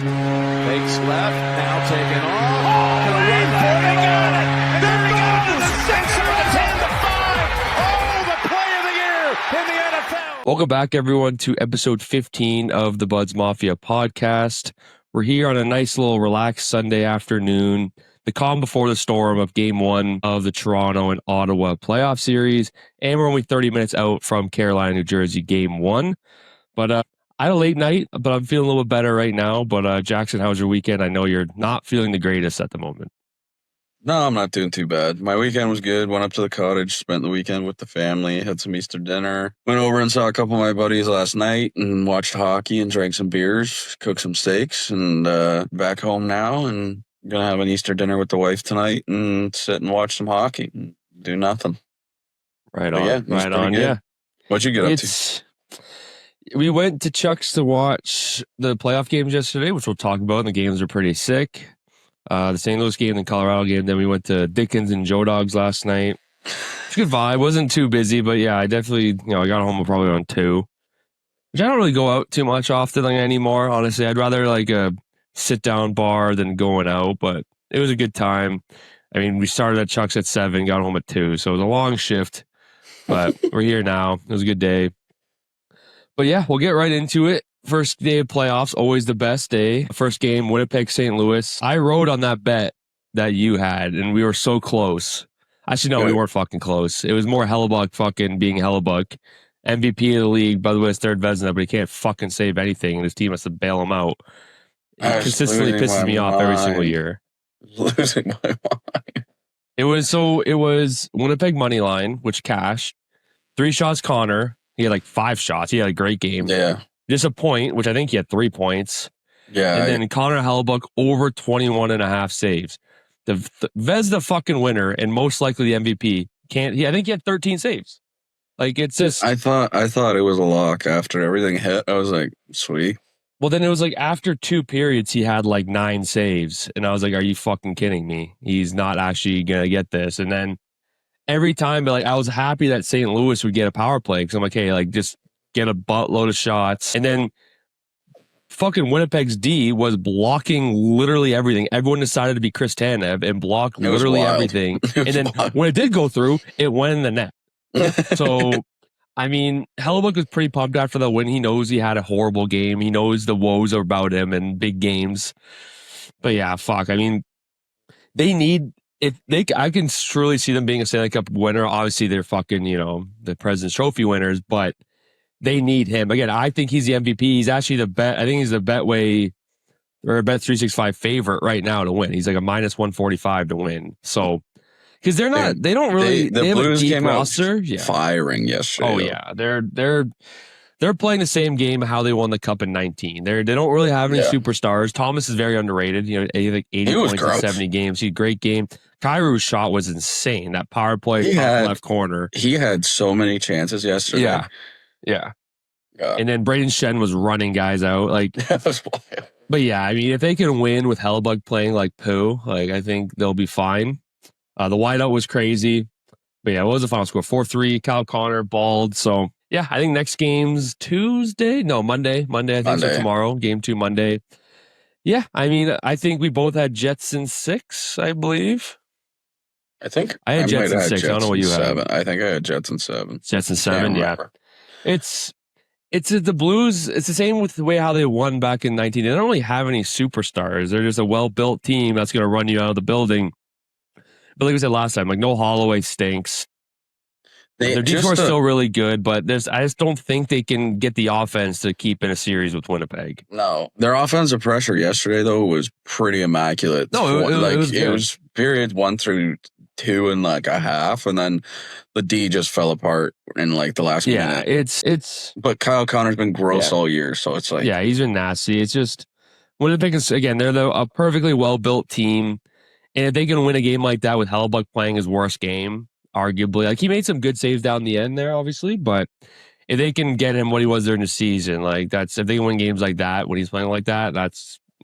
Fakes left, now taken off. Gonna run for it, got it! There he goes! The 6 or the 10 to 5! Oh, the play of the year in the NFL! Welcome back, everyone, to episode 15 of the Buds Mafia podcast. We're here on a nice little relaxed Sunday afternoon, the calm before the storm of Game 1 of the Toronto and Ottawa playoff series, and we're only 30 minutes out from Carolina, New Jersey, Game 1. But I had a late night, but I'm feeling a little bit better right now. But Jackson, how was your weekend? I know you're not feeling the greatest at the moment. No, I'm not doing too bad. My weekend was good. Went up to the cottage, spent the weekend with the family, had some Easter dinner. Went over and saw a couple of my buddies last night and watched hockey and drank some beers, cooked some steaks, and back home now and going to have an Easter dinner with the wife tonight and sit and watch some hockey and do nothing. Right But on, yeah, right on, yeah. What'd you get up to? We went to Chuck's to watch the playoff games yesterday, which we'll talk about, and the games are pretty sick. The St. Louis game and the Colorado game. Then we went to Dickens and Joe Dogs last night. It's a good vibe. Wasn't too busy, but yeah, I definitely, I got home probably around 2. Which I don't really go out too much often anymore, honestly. I'd rather like a sit-down bar than going out, but it was a good time. I mean, we started at Chuck's at 7, got home at 2, so it was a long shift, but we're here now. It was a good day. But yeah, we'll get right into it. First day of playoffs, always the best day. First game, Winnipeg, St. Louis. I rode on that bet that you had, and we were so close. Actually, no, we weren't fucking close. It was more Hellebuyck fucking being Hellebuyck. MVP of the league, by the way, his third Vezina, but he can't fucking save anything, and his team has to bail him out. It consistently pisses me off every single year. Losing my mind. It was Winnipeg money line, which cashed. 3 shots Connor. He had like 5 shots. He had a great game. Yeah. Just a point, which I think he had 3 points. Yeah. And then Connor Hellebuyck over 21.5 saves. The Vezina fucking winner and most likely the MVP I think he had 13 saves. Like it's just. I thought it was a lock after everything hit. I was like, sweet. Well, then it was like after 2 periods, he had like 9 saves. And I was like, are you fucking kidding me? He's not actually going to get this. And then every time, like, I was happy that St. Louis would get a power play because I'm like, hey, like, just get a buttload of shots. And then fucking Winnipeg's D was blocking literally everything. Everyone decided to be Chris Tanev and block literally everything. And then when it did go through, it went in the net. So, I mean, Hellebuyck was pretty pumped after the win. He knows he had a horrible game. He knows the woes about him in big games. But yeah, fuck. I mean, they need... I can truly see them being a Stanley Cup winner. Obviously, they're fucking, the President's Trophy winners, but they need him. Again, I think he's the MVP. He's actually the bet. I think he's the Betway or a Bet365 favorite right now to win. He's like a minus 145 to win. So, because they don't really, they have Blues a deep came roster. Out firing yesterday. Oh yeah, they're playing the same game how they won the Cup in 19. They don't really have any superstars. Thomas is very underrated. Like 80 points in 70 games. He had a great game. Kairu's shot was insane. That power play left corner. He had so many chances yesterday. Yeah. And then Braden Shen was running guys out. Like, but yeah, I mean, if they can win with Hellebuyck playing like poo, like I think they'll be fine. The wideout was crazy. But yeah, what was the final score? 4-3. Kyle Connor balled. So yeah, I think next game's Tuesday. No, Monday. I think so tomorrow. Game 2 Monday. Yeah, I mean, I think we both had Jets in 6, I believe. I think I had Jets in 6. I don't know what you had. I think I had Jets in 7. Jets in 7, yeah. It's the Blues. It's the same with the way how they won back in 19. They don't really have any superstars. They're just a well-built team that's going to run you out of the building. But like we said last time, like no Holloway stinks. Their D4 is still really good, but I just don't think they can get the offense to keep in a series with Winnipeg. No, their offensive pressure yesterday though was pretty immaculate. No, it was periods 1 through 2 and like a half, and then the D just fell apart in like the last minute. Yeah, it's. But Kyle Connor's been gross all year, so it's like he's been nasty. It's just Winnipeg is again. They're a perfectly well built team, and if they can win a game like that with Hellebuyck playing his worst game. Arguably, like he made some good saves down the end there, obviously, but if they can get him what he was during the season, like if they can win games like that when he's playing like that,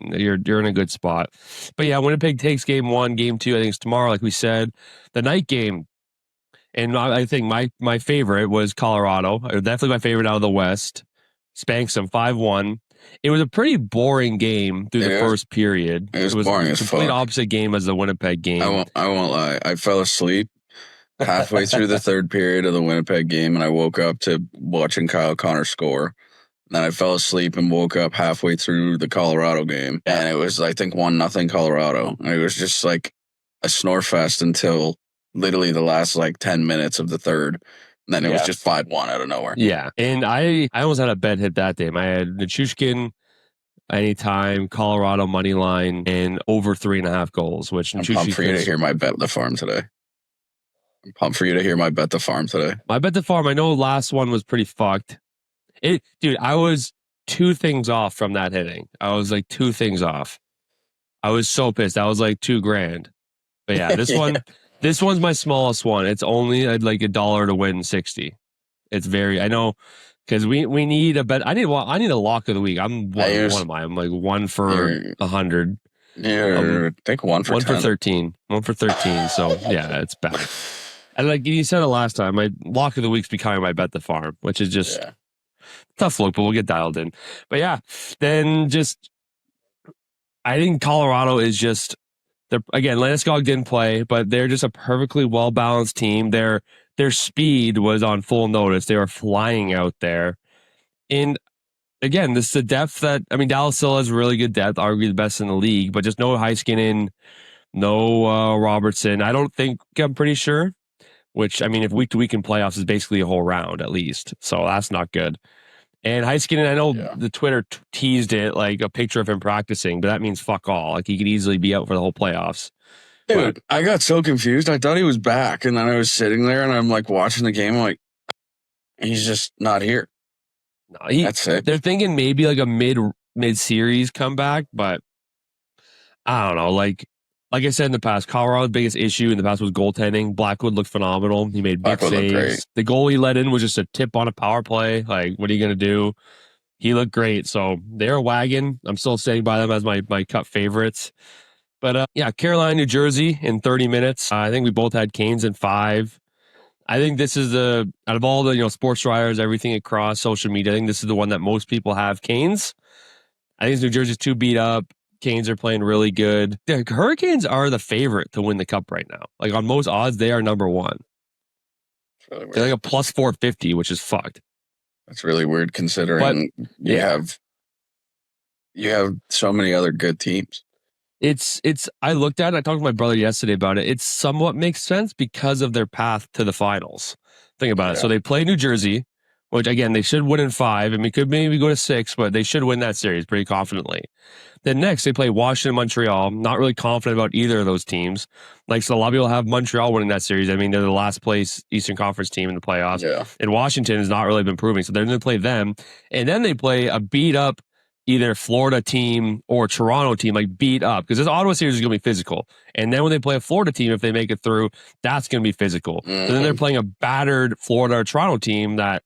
you're in a good spot. But yeah, Winnipeg takes game 1, game 2. I think it's tomorrow, like we said, the night game, and I think my favorite was Colorado. Definitely my favorite out of the West. Spanks them 5-1. it was a pretty boring game through the first period. It was boring as fuck. Complete opposite game as the Winnipeg game. I won't lie. I fell asleep halfway through the third period of the Winnipeg game, and I woke up to watching Kyle Connor score. Then I fell asleep and woke up halfway through the Colorado game, and it was, I think, 1-0 Colorado. And it was just like a snore fest until literally the last 10 minutes of the third. And then it was just 5-1 out of nowhere. Yeah, and I almost had a bet hit that day. I had Nichushkin anytime, Colorado money line, and over 3.5 goals. Which I'm pumped for you to hear my bet the farm today. My bet the farm. I know last one was pretty fucked. Dude, I was 2 things off from that hitting. I was 2 things off. I was so pissed. I was $2,000. But yeah, this one, this one's my smallest one. It's only $1 to win 60. It's I know, because we need a bet. I need a lock of the week. What am I? I'm 1 for 100. Yeah, I think 1 for 1 10. for 13. 1 for 13. So yeah, it's bad. And you said it last time, my lock of the week's becoming my bet the farm, which is just tough look, but we'll get dialed in. But yeah, then I think Colorado is again, Landeskog didn't play, but they're just a perfectly well-balanced team. Their speed was on full notice. They were flying out there. And again, this is the depth Dallas still has really good depth, arguably the best in the league, but just no Heiskanen, no Robertson. I'm pretty sure. Which, if week to week in playoffs is basically a whole round at least. So that's not good. And Heiskanen, I know the Twitter teased it a picture of him practicing, but that means fuck all. He could easily be out for the whole playoffs. Dude, I got so confused. I thought he was back, and then I was sitting there and I'm watching the game. I'm he's just not here. No, that's it. They're thinking maybe a mid-series comeback, but I don't know. Like I said in the past, Colorado's biggest issue in the past was goaltending. Blackwood looked phenomenal. He made big saves. The goal he let in was just a tip on a power play. What are you going to do? He looked great. So they're a wagon. I'm still staying by them as my cut favorites. But Carolina, New Jersey in 30 minutes. I think we both had Canes in 5. I think this is out of all the sports writers, everything across social media, I think this is the one that most people have Canes. I think New Jersey's too beat up. Canes are playing really good. The Hurricanes are the favorite to win the cup right now. On most odds, they are number 1. Really they're a plus 450, which is fucked. That's really weird considering you have so many other good teams. I looked at it, I talked to my brother yesterday about it. It somewhat makes sense because of their path to the finals. Think about it. So they play New Jersey, which again, they should win in 5. Could maybe go to 6, but they should win that series pretty confidently. Then next, they play Washington, Montreal. Not really confident about either of those teams. So a lot of people have Montreal winning that series. They're the last place Eastern Conference team in the playoffs. Yeah. And Washington has not really been proving. So they're going to play them. And then they play a beat up either Florida team or Toronto team, beat up. Because this Ottawa series is going to be physical. And then when they play a Florida team, if they make it through, that's going to be physical. Mm-hmm. So then they're playing a battered Florida or Toronto team that,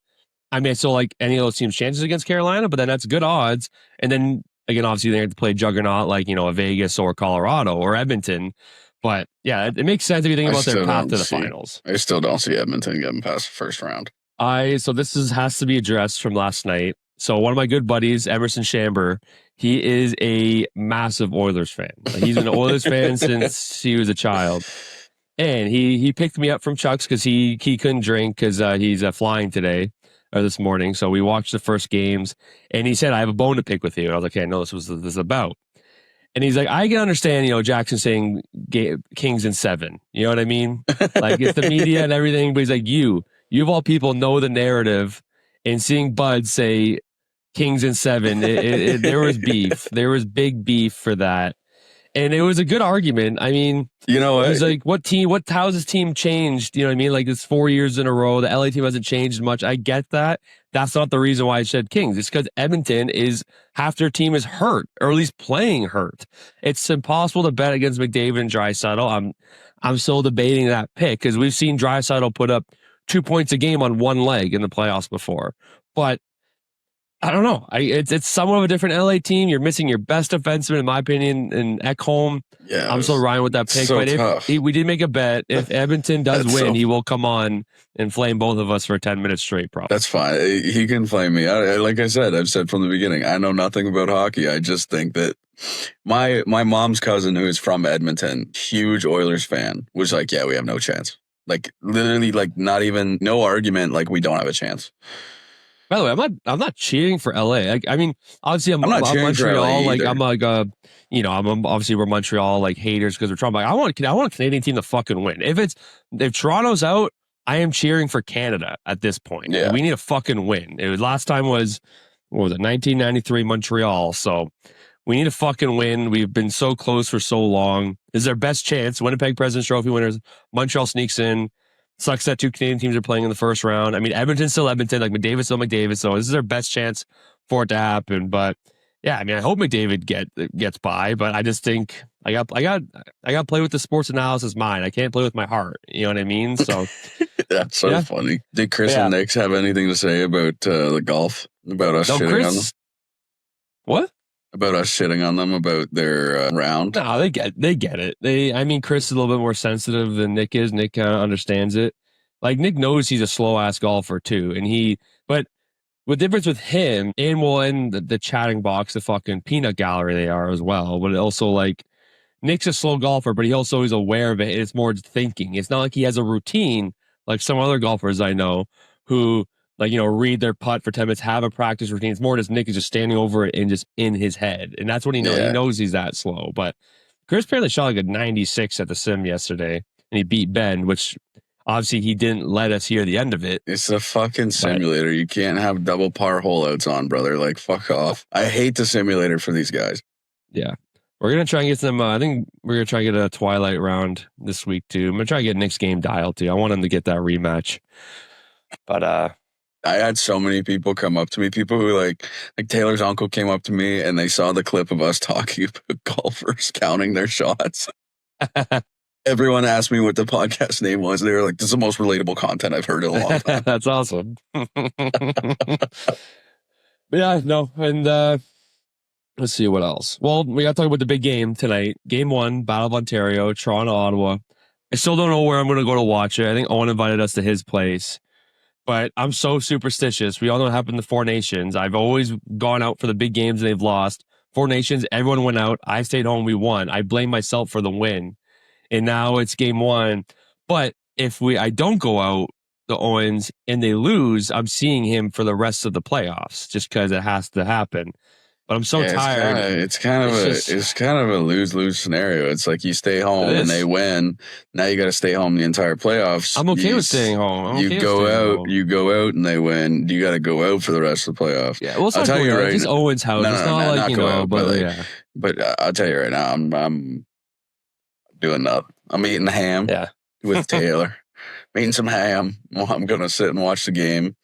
I still like any of those teams' chances against Carolina, but then that's good odds. And then, again, obviously, they have to play juggernaut a Vegas or Colorado or Edmonton. But, yeah, it makes sense if you think about their path to the finals. I still don't see Edmonton getting past the first round. So this has to be addressed from last night. So one of my good buddies, Emerson Chamber, he is a massive Oilers fan. He's been an Oilers fan since he was a child. And he picked me up from Chuck's because he couldn't drink because he's flying today. This morning. So we watched the first games and he said, I have a bone to pick with you. And I was like, okay, I know this is about. And he's like, I can understand, Jackson saying Kings in 7. You know what I mean? It's the media and everything. But he's like, you of all people know the narrative, and seeing Bud say Kings in 7, there was beef. There was big beef for that. And it was a good argument. He's like, how's his team changed? You know what I mean? It's 4 years in a row. The LA team hasn't changed much. I get that. That's not the reason why I said Kings. It's because Edmonton half their team is hurt, or at least playing hurt. It's impossible to bet against McDavid and Draisaitl. I'm still debating that pick because we've seen Draisaitl put up 2 points a game on one leg in the playoffs before. But I don't know. It's somewhat of a different LA team. You're missing your best defenseman, in my opinion, in Ekholm. Yeah, I'm still riding with that pick. so but tough. we did make a bet. If Edmonton does That's win, so- he will come on and flame both of us for 10 minutes straight, probably. That's fine. He can flame me. Like I said, I've said from the beginning, I know nothing about hockey. I just think that my mom's cousin, who is from Edmonton, huge Oilers fan, was like, yeah, we have no chance. Like literally, like not even no argument. Like we don't have a chance. By the way, I'm not cheering for LA. I mean, obviously, I'm not cheering for LA Montreal. Like either. I'm like I'm obviously we're Montreal like haters because we're Toronto. Like, I want a Canadian team to fucking win. If Toronto's out, I am cheering for Canada at this point. Yeah. We need a fucking win. Last time was, what was it, 1993 Montreal. So we need a fucking win. We've been so close for so long. This is our best chance. Winnipeg President's Trophy winners. Montreal sneaks in. Sucks that 2 Canadian teams are playing in the first round. I mean, Edmonton's still Edmonton, like McDavid's still McDavid. So this is our best chance for it to happen. But yeah, I mean, I hope McDavid gets by. But I just think I got to play with the sports analysis mind. I can't play with my heart. You know what I mean? So That's so funny. Did Chris and Nick have anything to say about the golf? About us shitting on them? What? About us shitting on them about their round? No, they get it. I mean, Chris is a little bit more sensitive than Nick is. Nick kind of understands it. Like Nick knows he's a slow ass golfer too, but the difference with him and in the chatting box, the fucking peanut gallery they are as well. But also like Nick's a slow golfer, but he also is aware of it. It's more thinking. It's not like he has a routine like some other golfers I know who, like, read their putt for 10 minutes, have a practice routine. It's more just Nick is just standing over it and just in his head. And that's what he knows. Yeah. He knows he's that slow. But Chris apparently shot like a 96 at the sim yesterday, and he beat Ben, which obviously he didn't let us hear the end of it. It's a fucking simulator. You can't have double par holeouts on, brother. Like, fuck off. I hate the simulator for these guys. Yeah. We're going to try and get them. I think we're going to try and get a Twilight round this week, too. I'm going to try and get Nick's game dialed, too. I want him to get that rematch. But, I had so many people come up to me, people who like Taylor's uncle came up to me and they saw the clip of us talking about golfers counting their shots. Everyone asked me what the podcast name was. They were like, this is the most relatable content I've heard in a long time. That's awesome. Yeah, no. And let's see what else. Well, we got to talk about the big game tonight. Game 1, Battle of Ontario, Toronto, Ottawa. I still don't know where I'm going to go to watch it. I think Owen invited us to his place. But I'm so superstitious. We all know what happened to Four Nations. I've always gone out for the big games and they've lost. Four Nations, everyone went out. I stayed home. We won. I blame myself for the win. And now it's game 1. But if I don't go out, the Owens, and they lose, I'm seeing him for the rest of the playoffs just because it has to happen. But I'm so tired. It's kind of a lose-lose scenario. It's like you stay home and they win. Now you got to stay home the entire playoffs. I'm okay with staying home. You go out and they win. You got to go out for the rest of the playoffs. Yeah, well, it's I'll tell you right. It's Owen's house. It's not like, but I'll tell you right now, I'm doing nothing. I'm eating ham with Taylor. I'm eating some ham. I'm going to sit and watch the game.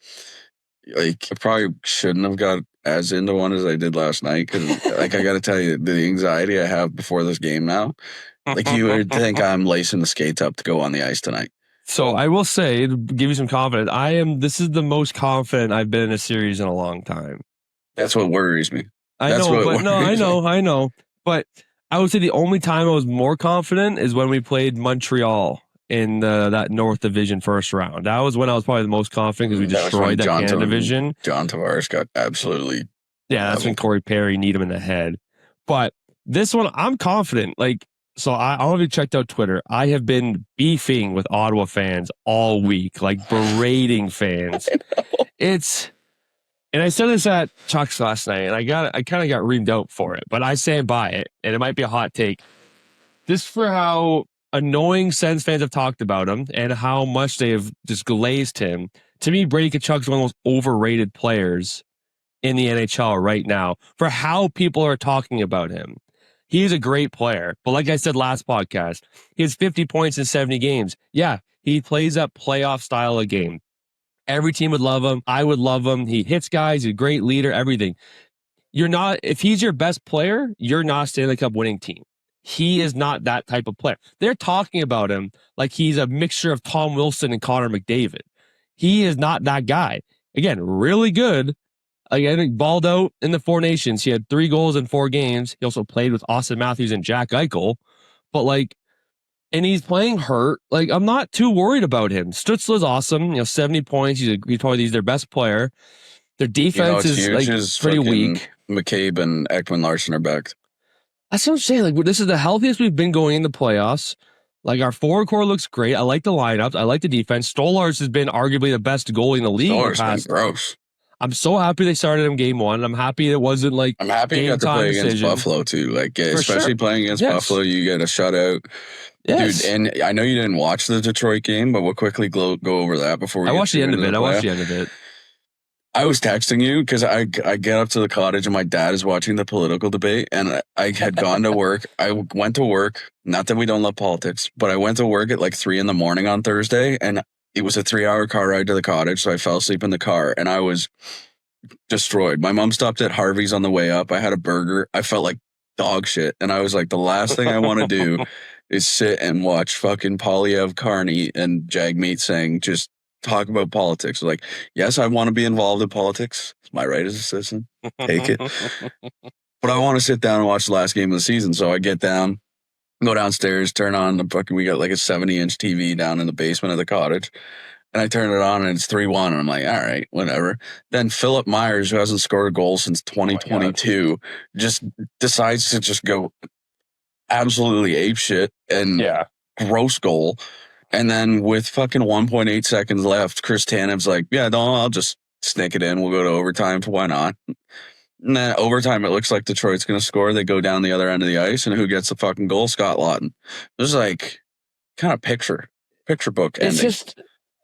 Like, I probably shouldn't have got as into one as I did last night because, like, I got to tell you, the anxiety I have before this game now, like, you would think I'm lacing the skates up to go on the ice tonight. So I will say, to give you some confidence, this is the most confident I've been in a series in a long time. That's what worries me. I know. But I would say the only time I was more confident is when we played Montreal in that North Division first round. That was when I was probably the most confident because we destroyed that Canada division. John Tavares got absolutely... Yeah, that's when Corey Perry kneed him in the head. But this one, I'm confident. Like, so I already checked out Twitter. I have been beefing with Ottawa fans all week, like berating fans. And I said this at Chuck's last night, and I kind of got reamed out for it, but I stand by it, and it might be a hot take. Just for how annoying Sens fans have talked about him and how much they have just glazed him. To me, Brady Tkachuk's one of the most overrated players in the NHL right now for how people are talking about him. He is a great player, but like I said last podcast, he has 50 points in 70 games. Yeah, he plays that playoff style of game. Every team would love him. I would love him. He hits guys. He's a great leader, everything. If he's your best player, you're not a Stanley Cup winning team. He is not that type of player. They're talking about him like he's a mixture of Tom Wilson and Connor McDavid. He is not that guy. Again, really good, Again, balled out in the Four Nations. He had 3 goals in 4 games. He also played with Austin Matthews and Jack Eichel. But like, and he's playing hurt. Like, I'm not too worried about him. Stützle's awesome. 70 points. He's probably their best player. Their defense is like pretty weak. McCabe and Ekman Larson are back. That's what I'm saying. Like, this is the healthiest we've been going in the playoffs. Like, our forward core looks great. I like the lineups. I like the defense. Stolarz has been arguably the best goalie in the league. Stolar's been gross. I'm so happy they started him game 1. I'm happy it wasn't like I'm happy you got to play against Buffalo too. Like, especially playing against Buffalo, you get a shutout. Yes. Dude, and I know you didn't watch the Detroit game, but we'll quickly go over that before we I watched the end of it. I was texting you because I get up to the cottage and my dad is watching the political debate, and I had gone to work. I went to work. Not that we don't love politics, but I went to work at like 3 a.m. on Thursday, and it was a 3-hour car ride to the cottage, so I fell asleep in the car, and I was destroyed. My mom stopped at Harvey's on the way up. I had a burger. I felt like dog shit, and I was like, the last thing I want to do is sit and watch fucking Polyev, Carney, and Jagmeet Singh just talk about politics. Like, yes, I want to be involved in politics. It's my right as a citizen. Take it. But I want to sit down and watch the last game of the season. So I get down, go downstairs, turn on the fucking, we got like a 70-inch TV down in the basement of the cottage. And I turn it on and it's 3-1. And I'm like, all right, whatever. Then Philip Myers, who hasn't scored a goal since 2022, just decides to just go absolutely apeshit and gross goal. And then with fucking 1.8 seconds left, Chris Tanev's like, yeah, no, I'll just sneak it in. We'll go to overtime. Why not? And then overtime, it looks like Detroit's going to score. They go down the other end of the ice, and who gets the fucking goal? Scott Laughton. This is like kind of picture book ending.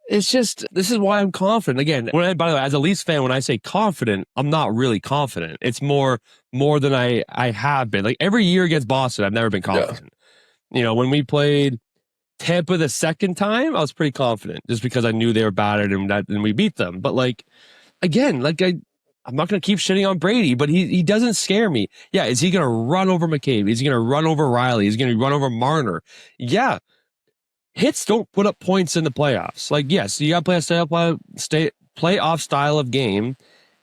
It's just, this is why I'm confident. Again, by the way, as a Leafs fan, when I say confident, I'm not really confident. It's more than I have been. Like, every year against Boston, I've never been confident. Yeah. When we played Tampa the second time, I was pretty confident just because I knew they were battered and we beat them. But like, again, like I'm not going to keep shitting on Brady, but he doesn't scare me. Yeah, is he going to run over McCabe? Is he going to run over Riley? Is he going to run over Marner? Yeah. Hits don't put up points in the playoffs. Like, yes, you got to play a playoff style of game,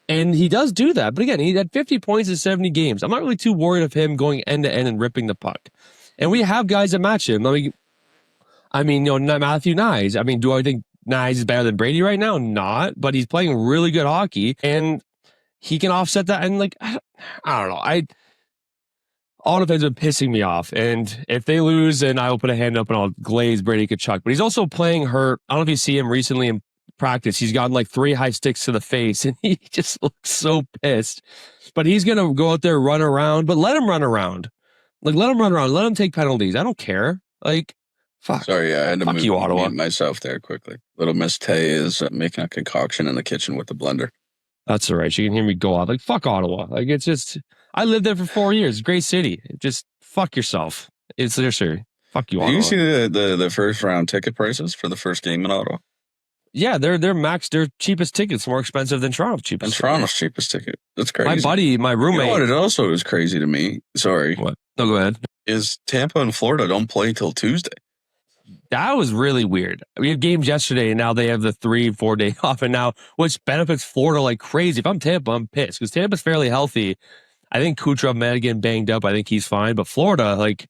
and he does do that. But again, he had 50 points in 70 games. I'm not really too worried of him going end to end and ripping the puck. And we have guys that match him. I mean, Matthew Nyes. I mean, do I think Nyes is better than Brady right now? Not, but he's playing really good hockey, and he can offset that. And like, I don't know. All of it's been pissing me off. And if they lose, then I will put a hand up and I'll glaze Brady Tkachuk. But he's also playing hurt. I don't know if you see him recently in practice. He's gotten like 3 high sticks to the face, and he just looks so pissed. But he's going to go out there, run around, but let him run around. Like, let him run around. Let him take penalties. I don't care. Like, fuck. Sorry, I had to mute Ottawa. Myself there quickly. Little Miss Tay is making a concoction in the kitchen with the blender. That's all right. She can hear me go off. Like, fuck Ottawa. Like, it's just, I lived there for 4 years. Great city. Just fuck yourself. It's seriously, fuck you, Ottawa. Do you see the first round ticket prices for the first game in Ottawa? Yeah, they're max. Their cheapest tickets more expensive than Toronto's cheapest. And Toronto's cheapest ticket. That's crazy. My roommate. You know what? It also is crazy to me. Sorry. What? No, go ahead. Is Tampa and Florida don't play till Tuesday. That was really weird. We had games yesterday, and now they have the 3-4 day off, and now which benefits Florida like crazy. If I'm Tampa, I'm pissed because Tampa's fairly healthy. I think Kucherov might have getting banged up. I think he's fine, but Florida, like,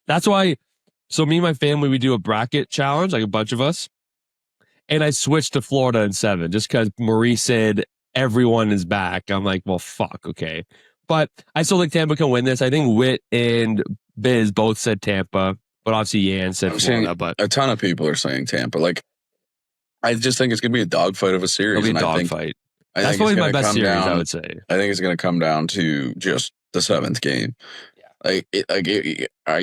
that's why. So me and my family, we do a bracket challenge, like a bunch of us, and I switched to Florida in 7 just because Marie said everyone is back. I'm like, well, fuck, okay, but I still think Tampa can win this. I think Witt and Biz both said Tampa. But obviously, Yan said Florida. But a ton of people are saying Tampa. Like, I just think it's going to be a dogfight of a series. It'll be a dogfight. That's probably my best series, I would say. I think it's going to come down to just the 7th game. Yeah.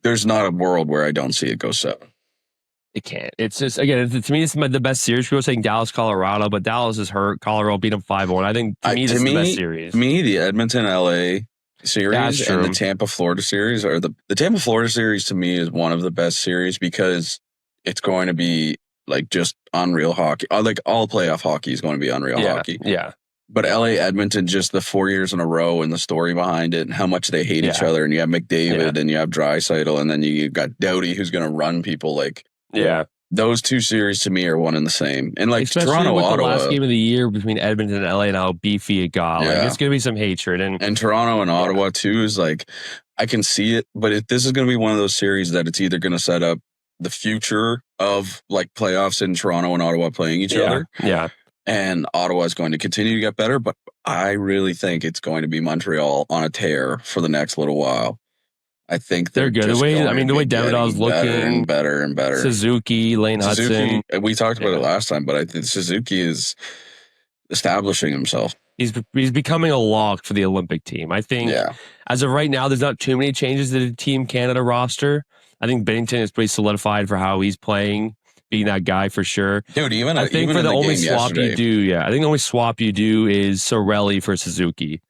There's not a world where I don't see it go 7. It can't. It's just, again, to me, it's the best series. People are saying Dallas, Colorado, but Dallas is hurt. Colorado beat them 5-1. I think, to me, this is the best series. To me, the Edmonton, LA series and the Tampa Florida series are the Tampa Florida series to me is one of the best series because it's going to be like just unreal hockey. Like, all playoff hockey is going to be unreal hockey. Yeah. But LA Edmonton, just the 4 years in a row and the story behind it and how much they hate each other. And you have McDavid and you have Draisaitl, and then you got Doughty who's going to run people like those two series to me are one and the same. And like especially Toronto, with Ottawa, the last game of the year between Edmonton and LA and how beefy it got. Like, it's going to be some hatred. And Toronto and Ottawa too is like, I can see it, but this is going to be one of those series that it's either going to set up the future of like playoffs in Toronto and Ottawa playing each other. Yeah. And Ottawa is going to continue to get better, but I really think it's going to be Montreal on a tear for the next little while. I think they're good. The way Davidoff's looking, better and better. Suzuki, Lane Hudson. We talked about it last time, but I think Suzuki is establishing himself. He's becoming a lock for the Olympic team. I think as of right now, there's not too many changes to the Team Canada roster. I think Binnington is pretty solidified for how he's playing, being that guy for sure. Dude, I think for the only swap you do, I think the only swap you do is Cirelli for Suzuki.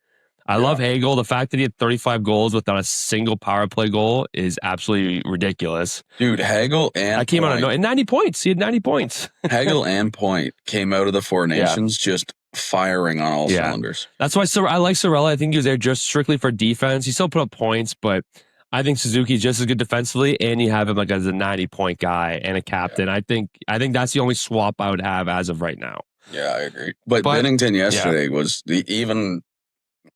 I love Hagel. The fact that he had 35 goals without a single power play goal is absolutely ridiculous. Dude, Hagel and I came out of 90 points. He had 90 points. Hagel and Point came out of the Four Nations just firing on all cylinders. That's why I like Cirelli. I think he was there just strictly for defense. He still put up points, but I think Suzuki's just as good defensively, and you have him like as a 90-point guy and a captain. I think that's the only swap I would have as of right now. Yeah, I agree. But Binnington yesterday was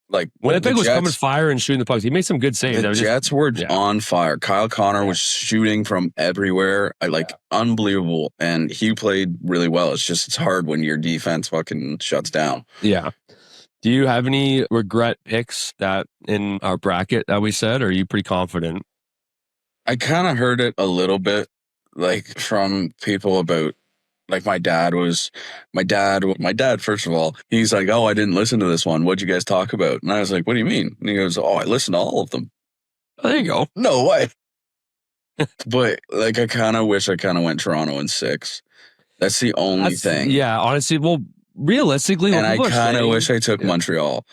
like Winnipeg was coming fire and shooting the pucks. He made some good saves. The Jets were on fire. Kyle Connor was shooting from everywhere. Unbelievable. And he played really well. It's hard when your defense fucking shuts down. Yeah. Do you have any regret picks that in our bracket that we said, or are you pretty confident? I kind of heard it a little bit from people about my dad, first of all, he's like, oh, I didn't listen to this one. What'd you guys talk about? And I was like, what do you mean? And he goes, oh, I listened to all of them. Oh, there you go. No way. But I kind of wish I went Toronto in 6. That's the only thing. Yeah, honestly, well, realistically. And I kind of wish I took Montreal.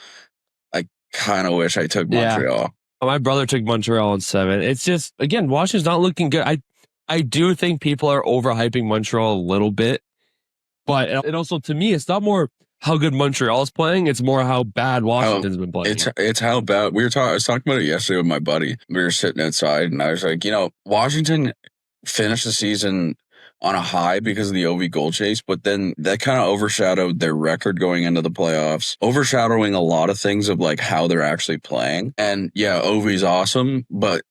I kind of wish I took Montreal. My brother took Montreal in 7. It's just, again, Washington's not looking good. I do think people are overhyping Montreal a little bit, but it also, to me, it's not more how good Montreal is playing. It's more how bad Washington's been playing. It's how bad. I was talking about it yesterday with my buddy. We were sitting outside, and I was like, Washington finished the season on a high because of the Ovi goal chase, but then that kind of overshadowed their record going into the playoffs, overshadowing a lot of things of how they're actually playing. And yeah, Ovi's awesome, but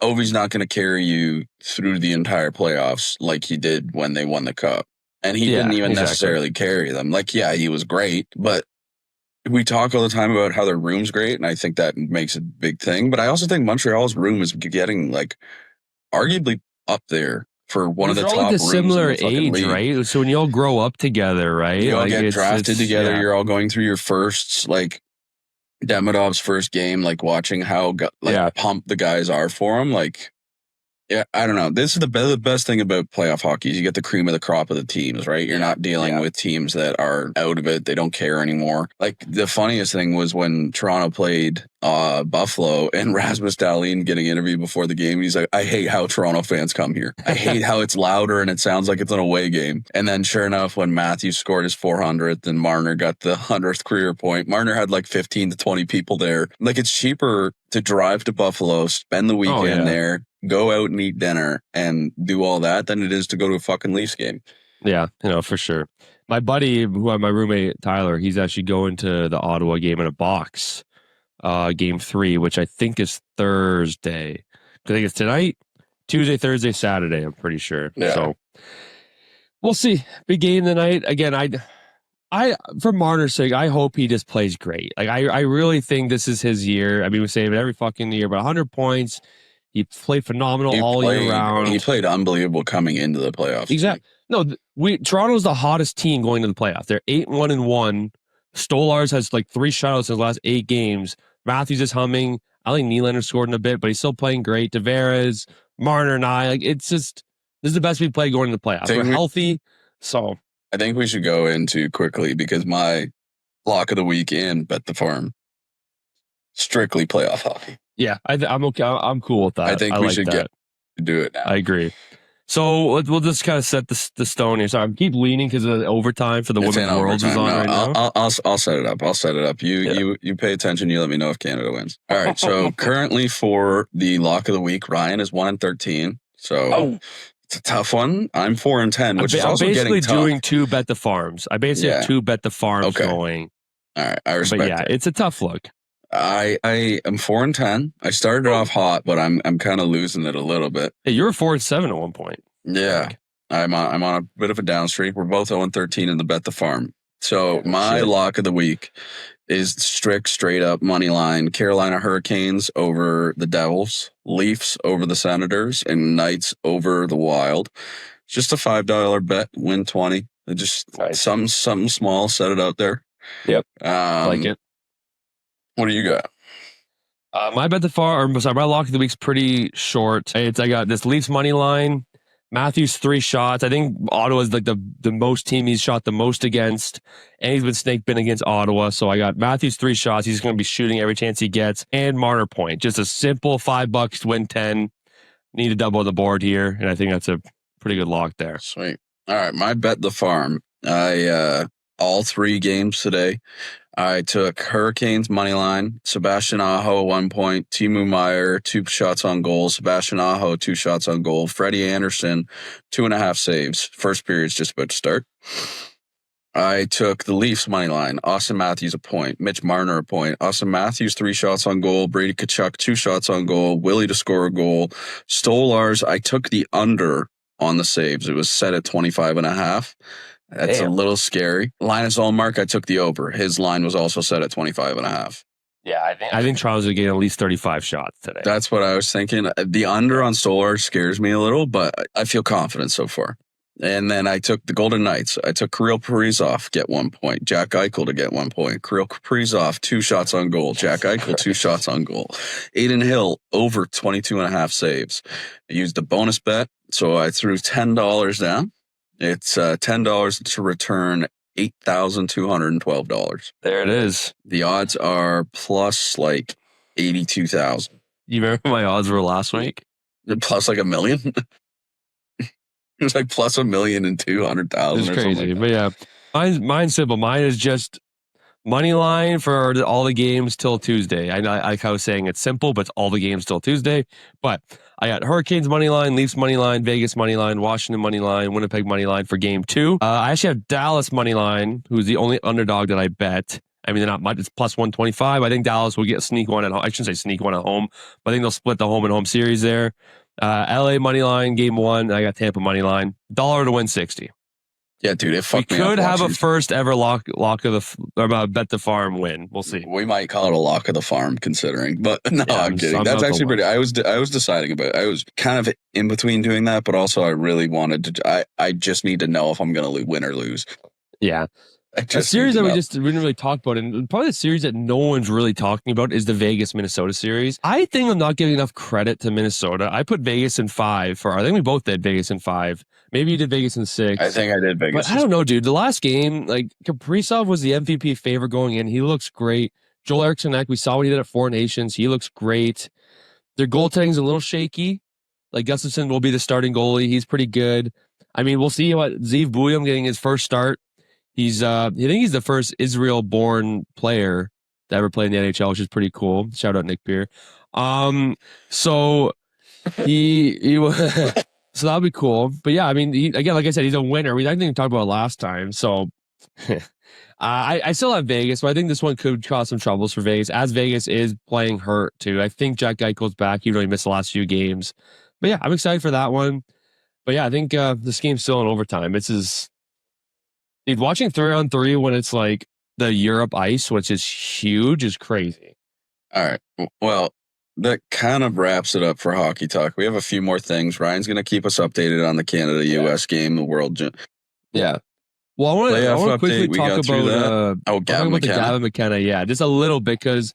Ovi's not going to carry you through the entire playoffs like he did when they won the cup. And he didn't even necessarily carry them. He was great, but we talk all the time about how their room's great, and I think that makes a big thing. But I also think Montreal's room is getting arguably up there for one of the top rooms. Similar age, league. Right? So when you all grow up together, right? You all get drafted together. Yeah. You're all going through your firsts, Demidov's first game, watching how pumped the guys are for him. I don't know. This is the best thing about playoff hockey is you get the cream of the crop of the teams, right? You're not dealing with teams that are out of it. They don't care anymore. The funniest thing was when Toronto played Buffalo and Rasmus Dahlin getting interviewed before the game. He's like, I hate how Toronto fans come here. I hate how it's louder and it sounds like it's an away game. And then sure enough, when Matthews scored his 400th and Marner got the 100th career point, Marner had 15 to 20 people there. It's cheaper to drive to Buffalo, spend the weekend there, go out and eat dinner and do all that than it is to go to a fucking Leafs game. Yeah, for sure. My buddy, my roommate, Tyler, he's actually going to the Ottawa game in a box, game 3, which I think is Thursday. I think it's tonight, Tuesday, Thursday, Saturday, I'm pretty sure. Yeah. So we'll see. Big game tonight. Again, I for Marner's sake, I hope he just plays great. I really think this is his year. I mean, we say it every fucking year, but 100 points. He played phenomenal year round. He played unbelievable coming into the playoffs. Exactly. No, Toronto's the hottest team going to the playoffs. They're 8-1-1. Stolars has 3 shutouts in his last 8 games. Matthews is humming. I think Nylander scored in a bit, but he's still playing great. Tavares, Marner, and it's just, this is the best we played going into the playoffs. We're healthy, so. I think we should go into quickly because my lock of the week in Bet the Farm, strictly playoff hockey. Yeah, I'm okay. I'm cool with that. I think we should do it now. I agree. So we'll just kind of set the stone here. So I keep leaning because of the overtime for the Women's Worlds is on right now. I'll set it up. You pay attention. You let me know if Canada wins. All right. So currently for the lock of the week, Ryan is 1-13. So It's a tough one. I'm 4-10, which is I'm also basically getting tough. doing 2 bet the farms. I basically have 2 bet the farms going. All right, I respect But yeah, it's a tough look. I am 4-10. I started off hot, but I'm kind of losing it a little bit. Hey, you were 4-7 at one point. Yeah, I'm on a bit of a down streak. We're both 0-13 in the bet the farm. So my lock of the week is straight up money line. Carolina Hurricanes over the Devils, Leafs over the Senators, and Knights over the Wild. Just a $5 bet, win 20. Just something small. Set it out there. Yep, like it. What do you got? My bet the farm. My lock of the week's pretty short. I got this Leafs money line. Matthews 3 shots. I think Ottawa's like the most team he's shot the most against, and he's been snake bitten against Ottawa. So I got Matthews 3 shots. He's going to be shooting every chance he gets, and Marner point. Just a simple $5 to win 10. Need to double the board here, and I think that's a pretty good lock there. Sweet. All right, my bet the farm. I all 3 games today. I took Hurricanes money line, Sebastian Aho 1 point, Timo Meier 2 shots on goal, Sebastian Aho 2 shots on goal, Freddie Anderson 2.5 saves. First period's just about to start. I took the Leafs money line, Austin Matthews a point, Mitch Marner a point, Austin Matthews 3 shots on goal, Brady Tkachuk 2 shots on goal, Willie to score a goal, Stolars. I took the under on the saves. It was set at 25.5. That's a little scary. Linus Ullmark, I took the over. His line was also set at 25.5. Yeah, I think Toronto's going to get at least 35 shots today. That's what I was thinking. The under on Stolar scares me a little, but I feel confident so far. And then I took the Golden Knights. I took Kirill Kaprizov, get 1 point. Jack Eichel to get 1 point. Kirill Kaprizov, 2 shots on goal. Jack Eichel, 2 shots on goal. Aiden Hill, over 22.5 saves. I used a bonus bet, so I threw $10 down. It's $10 to return $8,212. There it is. The odds are plus like 82,000. You remember my odds were last week? Plus like $1 million. It was like plus $1,200,000. It's crazy, but yeah, mine's simple. Mine is just money line for all the games till Tuesday. I like how I was saying it's simple, but it's all the games till Tuesday. But I got Hurricanes money line, Leafs money line, Vegas money line, Washington money line, Winnipeg money line for game 2. I actually have Dallas money line, who's the only underdog that I bet. I mean, they're not much. It's plus 125. I think Dallas will get sneak one at home. I shouldn't say sneak one at home, but I think they'll split the home and home series there. LA money line, game 1. I got Tampa money line. $1 to win 60. Yeah, dude, it fucked me up. We could have a first ever lock of the bet the farm win. We'll see. We might call it a lock of the farm, considering. But no, yeah, I'm kidding. That's actually pretty. I was deciding about it. I was kind of in between doing that, but also I really wanted to. I just need to know if I'm going to win or lose. Yeah. A series that we didn't really talk about, and probably the series that no one's really talking about, is the Vegas-Minnesota series. I think I'm not giving enough credit to Minnesota. I put Vegas in 5 I think we both did Vegas in 5. Maybe you did Vegas in 6. I think I did Vegas. But I don't know, dude. The last game, like, Kaprizov was the MVP favorite going in. He looks great. Joel Eriksson, we saw what he did at 4 Nations. He looks great. Their goaltending's a little shaky. Like, Gustafsson will be the starting goalie. He's pretty good. I mean, we'll see what Zeev Buium getting his first start. I think he's the first Israel-born player to ever play in the NHL, which is pretty cool. Shout out Nick Beer. So he so that'll be cool. But yeah, I mean, again, like I said, he's a winner. I think we talked about it last time. So I still have Vegas, but I think this one could cause some troubles for Vegas, as Vegas is playing hurt too. I think Jack Eichel's back, even though he missed the last few games. But yeah, I'm excited for that one. But yeah, I think this game's still in overtime. Dude, watching 3-on-3 when it's like the Europe ice, which is huge, is crazy. All right. Well, that kind of wraps it up for Hockey Talk. We have a few more things. Ryan's going to keep us updated on the Canada-US game, the World. Yeah. Well, I want to quickly talk about Gavin McKenna. Gavin McKenna. Yeah, just a little bit, because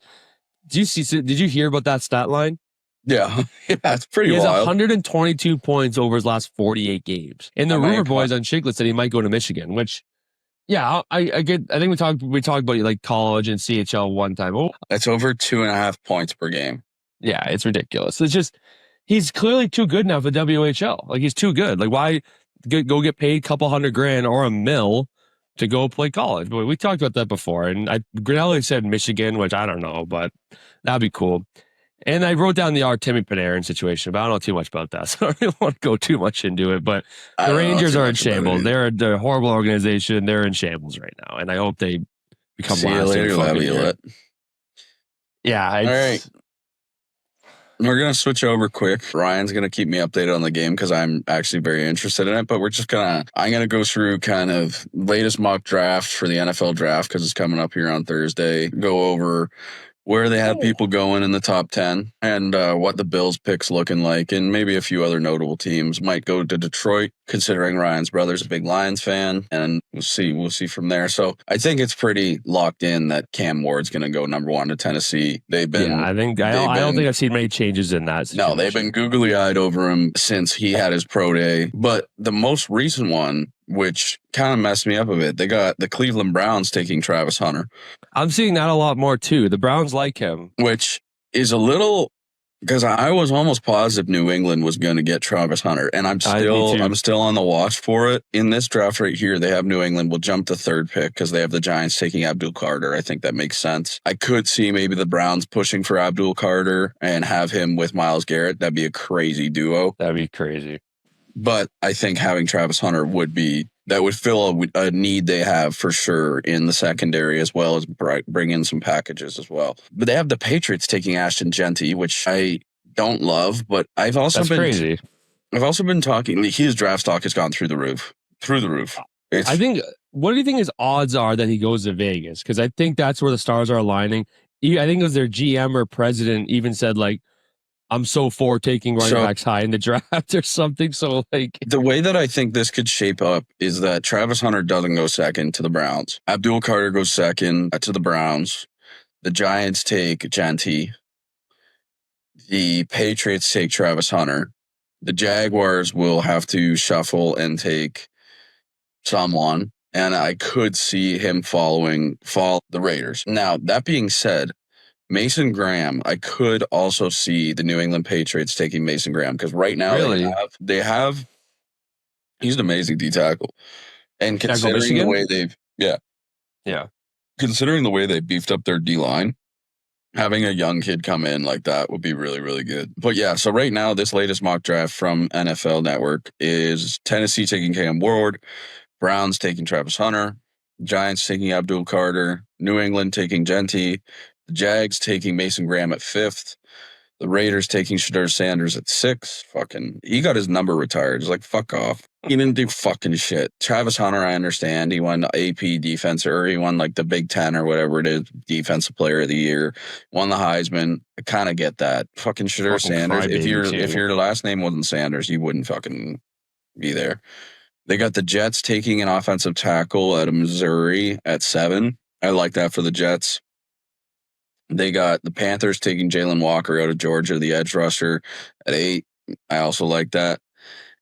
did you hear about that stat line? Yeah, it's pretty wild. He has 122 points over his last 48 games. And the rumor boys on Shiglet said he might go to Michigan, which... Yeah, I get. I think we talked about like college and CHL one time. Oh, that's over 2.5 points per game. Yeah, it's ridiculous. It's just he's clearly too good now for WHL. Like, he's too good. Like, why go get paid a couple $100,000 or $1 million to go play college? But we talked about that before, and Grinelli said Michigan, which I don't know, but that'd be cool. And I wrote down the Artemi Panarin situation, but I don't know too much about that, so I don't really want to go too much into it. But the Rangers are in shambles. They're a horrible organization. They're in shambles right now, and I hope they become See you later, Laviolette. Yeah. All right. We're going to switch over quick. Ryan's going to keep me updated on the game because I'm actually very interested in it. But I'm going to go through kind of latest mock draft for the NFL draft because it's coming up here on Thursday. Go over where they have people going in the top 10 and what the Bills picks looking like, and maybe a few other notable teams might go to Detroit, considering Ryan's brother's a big Lions fan, and we'll see from there. So I think it's pretty locked in that Cam Ward's going to go number 1 to Tennessee. I don't think I've seen many changes in that situation. No, they've been googly-eyed over him since he had his pro day, but the most recent one, which kind of messed me up a bit, they got the Cleveland Browns taking Travis Hunter. I'm seeing that a lot more too. The Browns like him. Which is a little, because I was almost positive New England was going to get Travis Hunter, and I'm still on the watch for it. In this draft right here, they have New England will jump to 3rd pick because they have the Giants taking Abdul Carter. I think that makes sense. I could see maybe the Browns pushing for Abdul Carter and have him with Myles Garrett. That'd be a crazy duo. That'd be crazy. But I think having Travis Hunter would fill a need they have for sure in the secondary, as well as bring in some packages as well. But they have the Patriots taking Ashton Genty, which I don't love, but I've also been talking, his draft stock has gone through the roof. What do you think his odds are that he goes to Vegas? Because I think that's where the stars are aligning. I think it was their GM or president even said, like, I'm so for taking running backs high in the draft or something. So, like, the way that I think this could shape up is that Travis Hunter doesn't go second to the Browns. Abdul Carter goes second to the Browns. The Giants take Genty. The Patriots take Travis Hunter. The Jaguars will have to shuffle and take someone, and I could see him follow the Raiders. Now, that being said, Mason Graham, I could also see the New England Patriots taking Mason Graham because right now they have he's an amazing D tackle, and considering the way considering the way they beefed up their D line, having a young kid come in like that would be really, really good. But yeah, so right now this latest mock draft from NFL Network is Tennessee taking Cam Ward, Browns taking Travis Hunter, Giants taking Abdul Carter, New England taking Genty, the Jags taking Mason Graham at 5th. The Raiders taking Shedeur Sanders at 6. He got his number retired. It's like, fuck off. He didn't do fucking shit. Travis Hunter, I understand. He won the AP defense, or he won like the Big Ten or whatever it is, defensive player of the year. Won the Heisman. I kind of get that. Fucking Shedeur Sanders. If your last name wasn't Sanders, you wouldn't fucking be there. They got the Jets taking an offensive tackle out of Missouri at 7. I like that for the Jets. They got the Panthers taking Jalen Walker out of Georgia, the edge rusher, at 8. I also like that.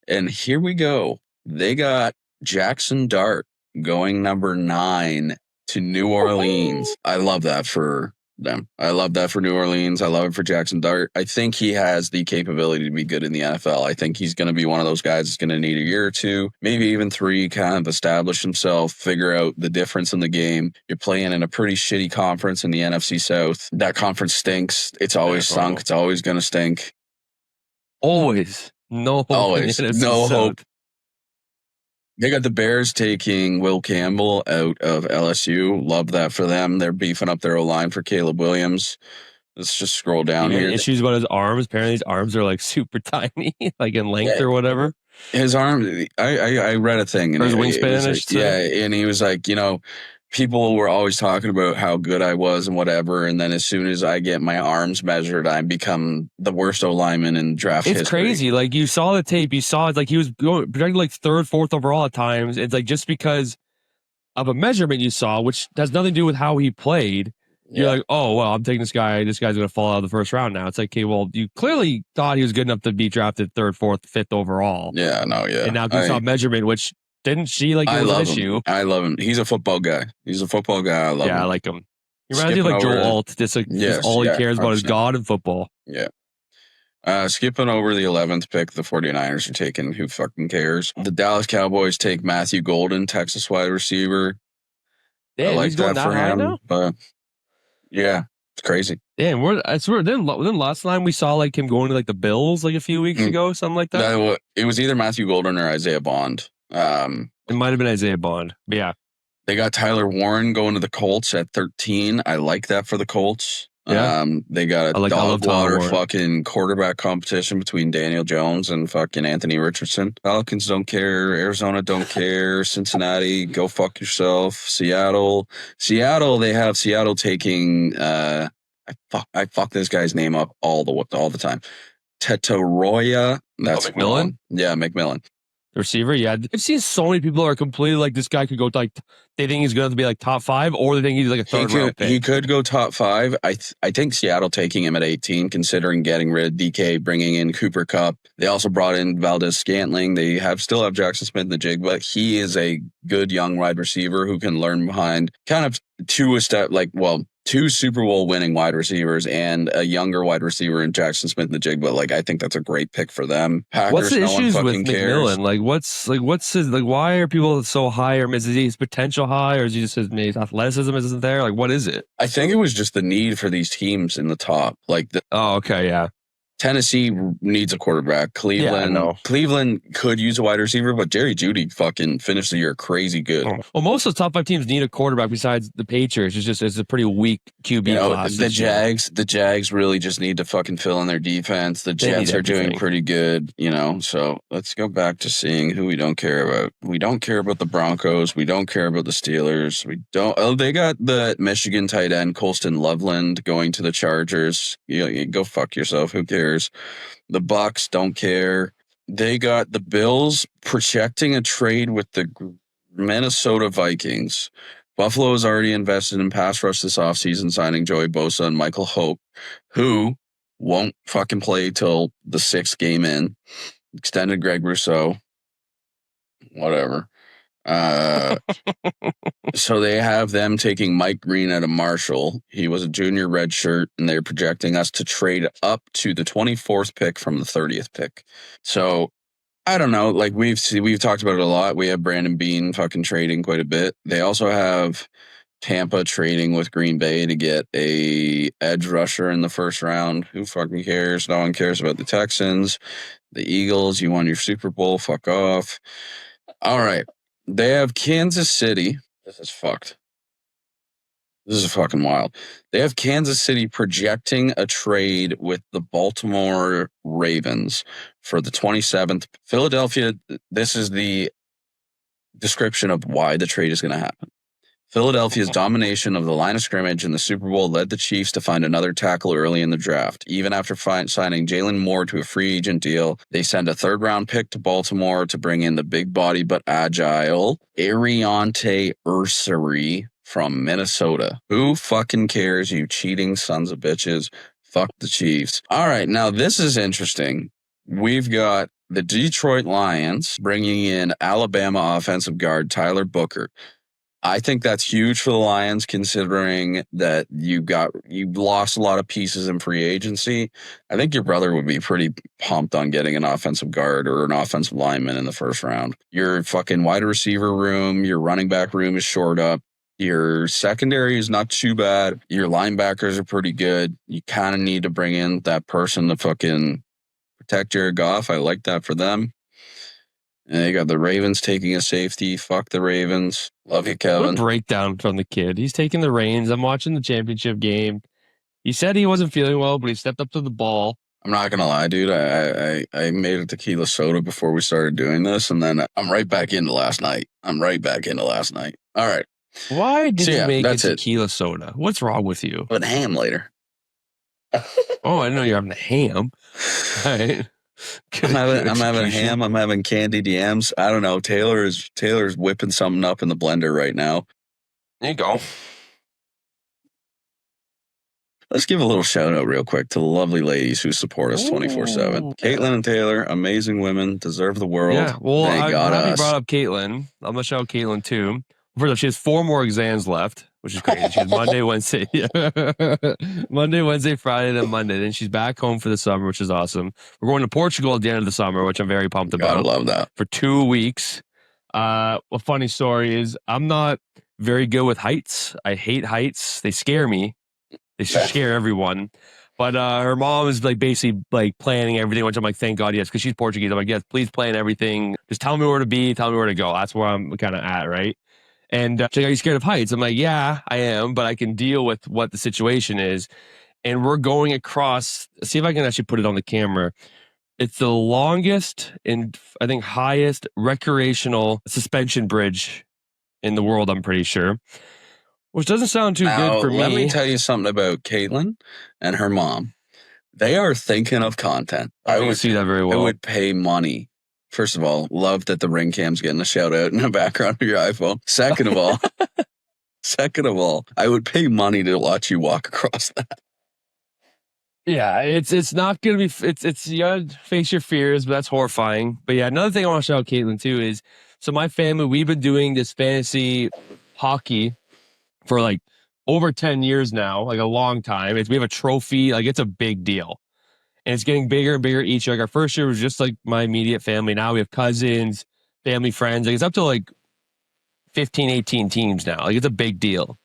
And here we go. They got Jackson Dart going number 9 to New Orleans. I love that for them. I love that for New Orleans. I love it for Jackson Dart. I think he has the capability to be good in the NFL. I think he's going to be one of those guys that's going to need a year or 2, maybe even 3, kind of establish himself, figure out the difference in the game. You're playing in a pretty shitty conference in the NFC South. That conference stinks. It's always stunk. It's always going to stink. Always. No hope. Always. No hope. They got the Bears taking Will Campbell out of LSU. Love that for them. They're beefing up their O-line for Caleb Williams. Let's just scroll down here. Issues about his arms. Apparently his arms are like super tiny, like in length or whatever. His arm, I read a thing. And his wingspan. And he was like, people were always talking about how good I was and whatever, and then as soon as I get my arms measured, I become the worst O-lineman in draft history. It's crazy. Like, you saw the tape. You saw it. Like, he was projected like 3rd, 4th overall at times. It's like, just because of a measurement you saw, which has nothing to do with how he played, you're like, oh, well, I'm taking this guy. This guy's going to fall out of the 1st round now. It's like, okay, well, you clearly thought he was good enough to be drafted 3rd, 4th, 5th overall. Yeah, no, yeah. And now you saw measurement, which... Didn't she like it was an issue? I love him. He's a football guy. I love him. Yeah, I like him. He reminds me of like Joel Alt. Just all he cares about is God and football. Yeah. Skipping over the 11th pick, the 49ers are taking who fucking cares. The Dallas Cowboys take Matthew Golden, Texas wide receiver. Damn, I like he's going that for high him. now? But yeah. It's crazy. Damn, I swear, then last time we saw like him going to like the Bills like a few weeks ago, something like that. It was either Matthew Golden or Isaiah Bond. It might have been Isaiah Bond, but yeah. They got Tyler Warren going to the Colts at 13. I like that for the Colts. Yeah. They got a dog water Warren. fucking quarterback competition between Daniel Jones and fucking Anthony Richardson. Falcons don't care. Arizona don't care. Cincinnati, go fuck yourself. Seattle, they have Seattle taking I fuck this guy's name up all the time. Tetoroya. That's McMillan? Yeah, McMillan. The receiver, yeah. I've seen so many people are completely like, this guy could go to like, they think he's going to be like top 5, or they think he's like a third round pick. He could go top 5. I think Seattle taking him at 18, considering getting rid of DK, bringing in Cooper Kupp. They also brought in Valdez-Scantling. They still have Jackson Smith in the jig, but he is a good young wide receiver who can learn behind kind of two Super Bowl winning wide receivers and a younger wide receiver in Jackson Smith in the jig. But like, I think that's a great pick for them. Packers, what's the issues with McMillan? Like, what's his, like, why are people so high? Or is his potential high, or is he just his athleticism isn't there? Like, what is it? I think it was just the need for these teams in the top. Like, oh, okay, yeah. Tennessee needs a quarterback. Cleveland could use a wide receiver, but Jerry Jeudy fucking finished the year crazy good. Well, most of the top 5 teams need a quarterback besides the Patriots. It's a pretty weak QB class. The Jags really just need to fucking fill in their defense. The Jets are doing pretty good, so let's go back to seeing who we don't care about. We don't care about the Broncos. We don't care about the Steelers. They got the Michigan tight end Colston Loveland going to the Chargers. You go fuck yourself. Who cares? The Bucks don't care. They got the Bills projecting a trade with the Minnesota Vikings. Buffalo has already invested in pass rush this offseason, signing Joey Bosa and Michael Hope, who won't fucking play till the 6th game in. Extended Greg Rousseau. Whatever. So they have them taking Mike Green out of Marshall. He was a junior redshirt, and they're projecting us to trade up to the 24th pick from the 30th pick. So I don't know. Like, we've talked about it a lot. We have Brandon Beane fucking trading quite a bit. They also have Tampa trading with Green Bay to get a edge rusher in the first round. Who fucking cares? No one cares about the Texans. The Eagles, you won your Super Bowl. Fuck off. All right. They have Kansas City. This is fucked. This is fucking wild. They have Kansas City projecting a trade with the Baltimore Ravens for the 27th. Philadelphia, this is the description of why the trade is going to happen. Philadelphia's domination of the line of scrimmage in the Super Bowl led the Chiefs to find another tackle early in the draft. Even after signing Jalen Moore to a free agent deal, they send a 3rd-round pick to Baltimore to bring in the big body but agile Ariante Ursary from Minnesota. Who fucking cares, you cheating sons of bitches? Fuck the Chiefs. All right, now this is interesting. We've got the Detroit Lions bringing in Alabama offensive guard Tyler Booker. I think that's huge for the Lions, considering that you lost a lot of pieces in free agency. I think your brother would be pretty pumped on getting an offensive guard or an offensive lineman in the first round. Your fucking wide receiver room, your running back room is shored up. Your secondary is not too bad. Your linebackers are pretty good. You kind of need to bring in that person to fucking protect Jared Goff. I like that for them. And they got the Ravens taking a safety. Fuck the Ravens. Love you, Kevin. What a breakdown from the kid. He's taking the reins. I'm watching the championship game. He said he wasn't feeling well, but he stepped up to the ball. I'm not going to lie, dude. I made a tequila soda before we started doing this, and then I'm right back into last night. All right. Why did you make a that's tequila soda? What's wrong with you? But ham later. Oh, I didn't know you're having a ham. All right. I'm having ham. I'm having candied yams. I don't know. Taylor's whipping something up in the blender right now. There you go. Let's give a little shout out real quick to the lovely ladies who support us 24/7. Caitlin and Taylor, amazing women, deserve the world. Yeah, well, they got us. You brought up Caitlin. I'm gonna shout out Caitlin too. First off, she has 4 more exams left, which is crazy. She has Monday, Wednesday, Monday, Wednesday, Friday, then Monday. Then she's back home for the summer, which is awesome. We're going to Portugal at the end of the summer, which I'm very pumped about. Gotta love that. For 2 weeks. A funny story is I'm not very good with heights. I hate heights. They scare me. They scare everyone. But her mom is like basically like planning everything, which I'm like, thank God, yes, because she's Portuguese. I'm like, yes, please plan everything. Just tell me where to be, tell me where to go. That's where I'm kind of at, right? And she's like, are you scared of heights? I'm like, yeah, I am, but I can deal with what the situation is. And we're going across, see if I can actually put it on the camera. It's the longest and I think highest recreational suspension bridge in the world, I'm pretty sure. Which doesn't sound too good for me. Let me tell you something about Caitlin and her mom. They are thinking of content. I would see that very well. I would pay money. First of all, love that the ring cam's getting a shout out in the background of your iPhone. Second of all, I would pay money to watch you walk across that. Yeah, it's not gonna be. It's you gotta face your fears, but that's horrifying. But yeah, another thing I want to shout out Caitlin too is so my family, we've been doing this fantasy hockey for like over 10 years now, like a long time. We have a trophy, like it's a big deal. And it's getting bigger and bigger each year. Like our first year was just like my immediate family. Now we have cousins, family, friends. Like it's up to like 15, 18 teams now. Like it's a big deal.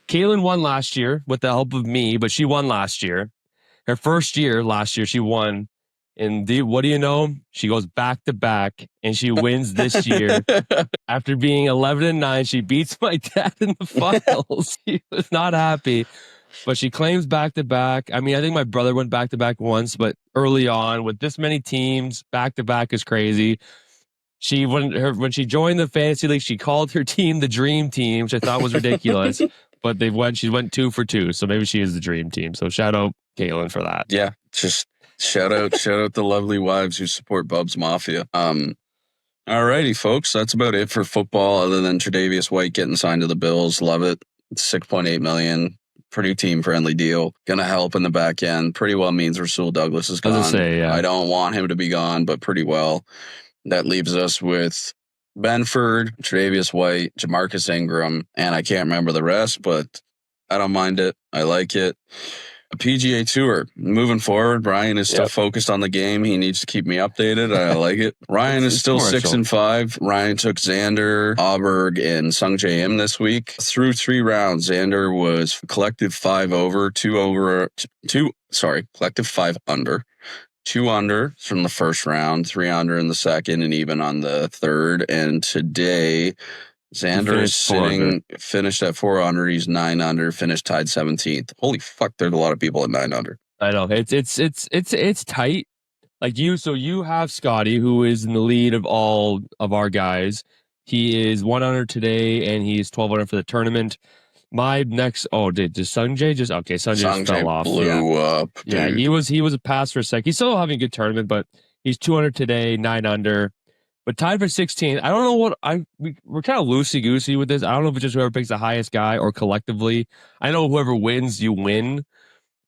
Caitlin won last year with the help of me, but she won last year. Her first year last year, she won. And what do you know? She goes back to back and she wins this year. After being 11-9, she beats my dad in the finals. He was not happy, but she claims back to back. I mean, I think my brother went back to back once, but early on with this many teams, back to back is crazy. When she joined the fantasy league, she called her team the Dream Team, which I thought was ridiculous. But she went 2 for 2, so maybe she is the Dream Team. So shout out Caitlin for that. Yeah, just shout out the lovely wives who support Bub's Mafia. Alrighty, folks, that's about it for football. Other than Tre'Davious White getting signed to the Bills, love it. It's $6.8 million. Pretty team friendly deal. Gonna help in the back end. Pretty well means Rasul Douglas is gone. I don't want him to be gone, but pretty well. That leaves us with Benford, Tre'Davious White, Jamarcus Ingram, and I can't remember the rest, but I don't mind it. I like it. A PGA Tour. Moving forward, Brian is still focused on the game. He needs to keep me updated. I like it. Ryan is still 6-5. Ryan took Xander, Auberg, and Sungjae Im this week. Through 3 rounds, Xander was collective 5 over, collective 5 under. 2 under from the first round, 3 under in the second, and even on the third. And today, Xander is finished at 4 under. He's 9 under, finished tied 17th. Holy fuck, there's a lot of people at 9 under. I know it's tight. Like you have Scotty, who is in the lead of all of our guys. He is 1 under today, and he's 12 under for the tournament. My next, did Sungjae just Sungjae fell off. Blew up. Dude. Yeah, he was a pass for a sec. He's still having a good tournament, but he's 200 today, 9 under, but tied for 16. I don't know what we're kind of loosey goosey with this. I don't know if it's just whoever picks the highest guy or collectively. I know whoever wins, you win.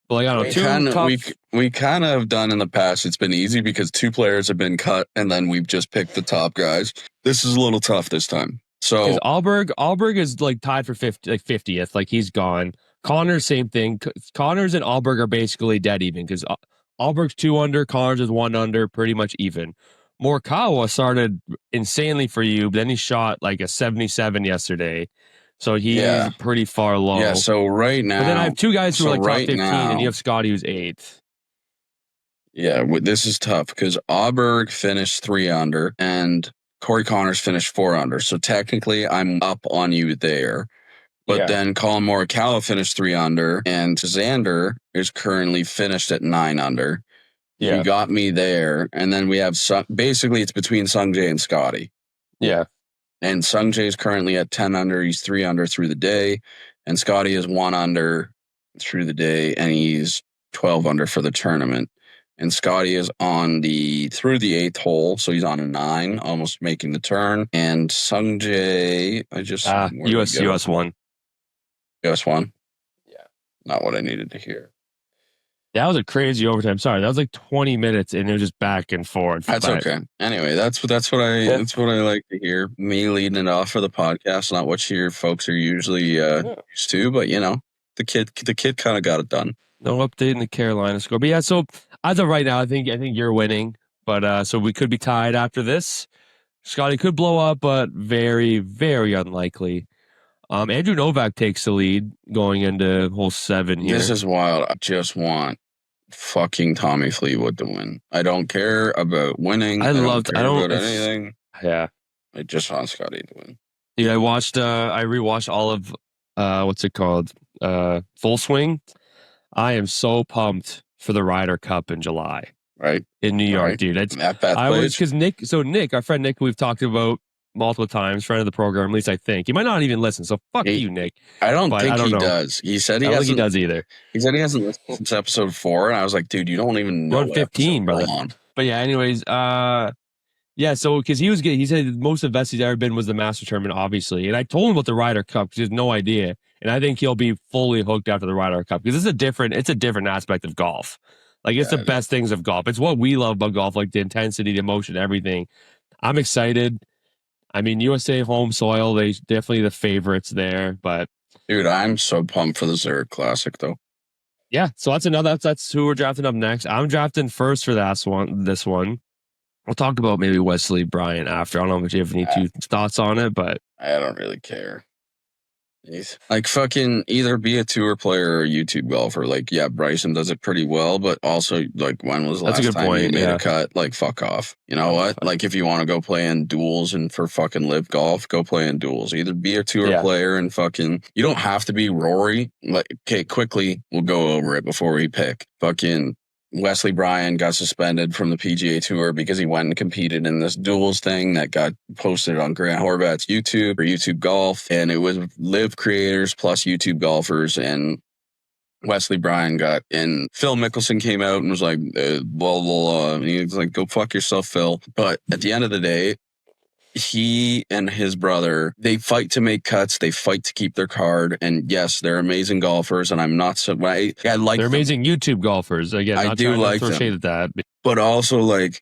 But like I don't know, we kind of have done in the past. It's been easy because 2 players have been cut, and then we've just picked the top guys. This is a little tough this time. So Auberg is like tied for 50th, like he's gone. Connors, same thing. Connors and Auberg are basically dead even because Auberg's 2 under, Connors is 1 under, pretty much even. Morikawa started insanely for you, but then he shot like a 77 yesterday, so he's pretty far low. Yeah, so right now, but then I have 2 guys who are like top 15, and you have Scotty who's 8th. Yeah, this is tough because Auberg finished 3 under and Corey Connors finished 4 under. So technically I'm up on you there. But then Colin Morikawa finished 3 under and Xander is currently finished at 9 under. Yeah. You got me there. And then we have basically it's between Sungjae and Scotty. Yeah. And Sungjae is currently at 10 under. He's 3 under through the day. And Scotty is 1 under through the day. And he's 12 under for the tournament. And Scotty is through the 8th hole, so he's on a 9, almost making the turn. And Sungjae, US 1. US 1? Yeah. Not what I needed to hear. That was a crazy overtime. Sorry, that was like 20 minutes, and it was just back and forth. That's okay. Anyway, that's what I like to hear. Me leading it off for the podcast, not what your folks are usually used to, but the kid kind of got it done. No update in the Carolina score, but yeah. So as of right now, I think you're winning, but so we could be tied after this. Scotty could blow up, but very, very unlikely. Andrew Novak takes the lead going into hole 7 here. This is wild. I just want fucking Tommy Fleetwood to win. I don't care about winning. I don't care about anything. Yeah. I just want Scotty to win. Dude, I rewatched all of what's it called? Full Swing. I am so pumped for the Ryder Cup in July. Right. In New York, dude. Because Nick, our friend Nick, who we've talked about multiple times, friend of the program, at least I think. He might not even listen, so fuck you, Nick. I don't think he does. He said he hasn't. I don't think he does either. He said he hasn't listened since episode 4, and I was like, dude, you don't even know. 15, brother. But yeah, anyways, yeah, so because he said the most invested he's ever been was the Master Tournament, obviously. And I told him about the Ryder Cup because he has no idea. And I think he'll be fully hooked after the Ryder Cup because it's a different aspect of golf. Like, it's the best things of golf. It's what we love about golf, like the intensity, the emotion, everything. I'm excited. I mean, USA home soil, they definitely the favorites there. But dude, I'm so pumped for the Zurich Classic, though. Yeah, so that's who we're drafting up next. I'm drafting first for this one. We'll talk about maybe Wesley Bryant after. I don't know if you have any thoughts on it, but I don't really care. Like, fucking either be a tour player or a YouTube golfer. Like, yeah, Bryson does it pretty well, but also, like, when was the last time you made a cut? Like, fuck off. You know what? Like, if you want to go play in duels and for fucking live golf, go play in duels. Either be a tour player and fucking, you don't have to be Rory. Like, okay, quickly, we'll go over it before we pick. Fucking Wesley Bryan got suspended from the PGA Tour because he went and competed in this duels thing that got posted on Grant Horvat's YouTube or YouTube Golf. And it was live creators plus YouTube golfers. And Wesley Bryan got in. Phil Mickelson came out and was like, blah, blah, blah. And he was like, go fuck yourself, Phil. But at the end of the day, he and his brother, they fight to make cuts. They fight to keep their card. And yes, they're amazing golfers. And I'm not so. I like. They're amazing YouTube golfers. Again, I do like them. Shade at that, but also, like,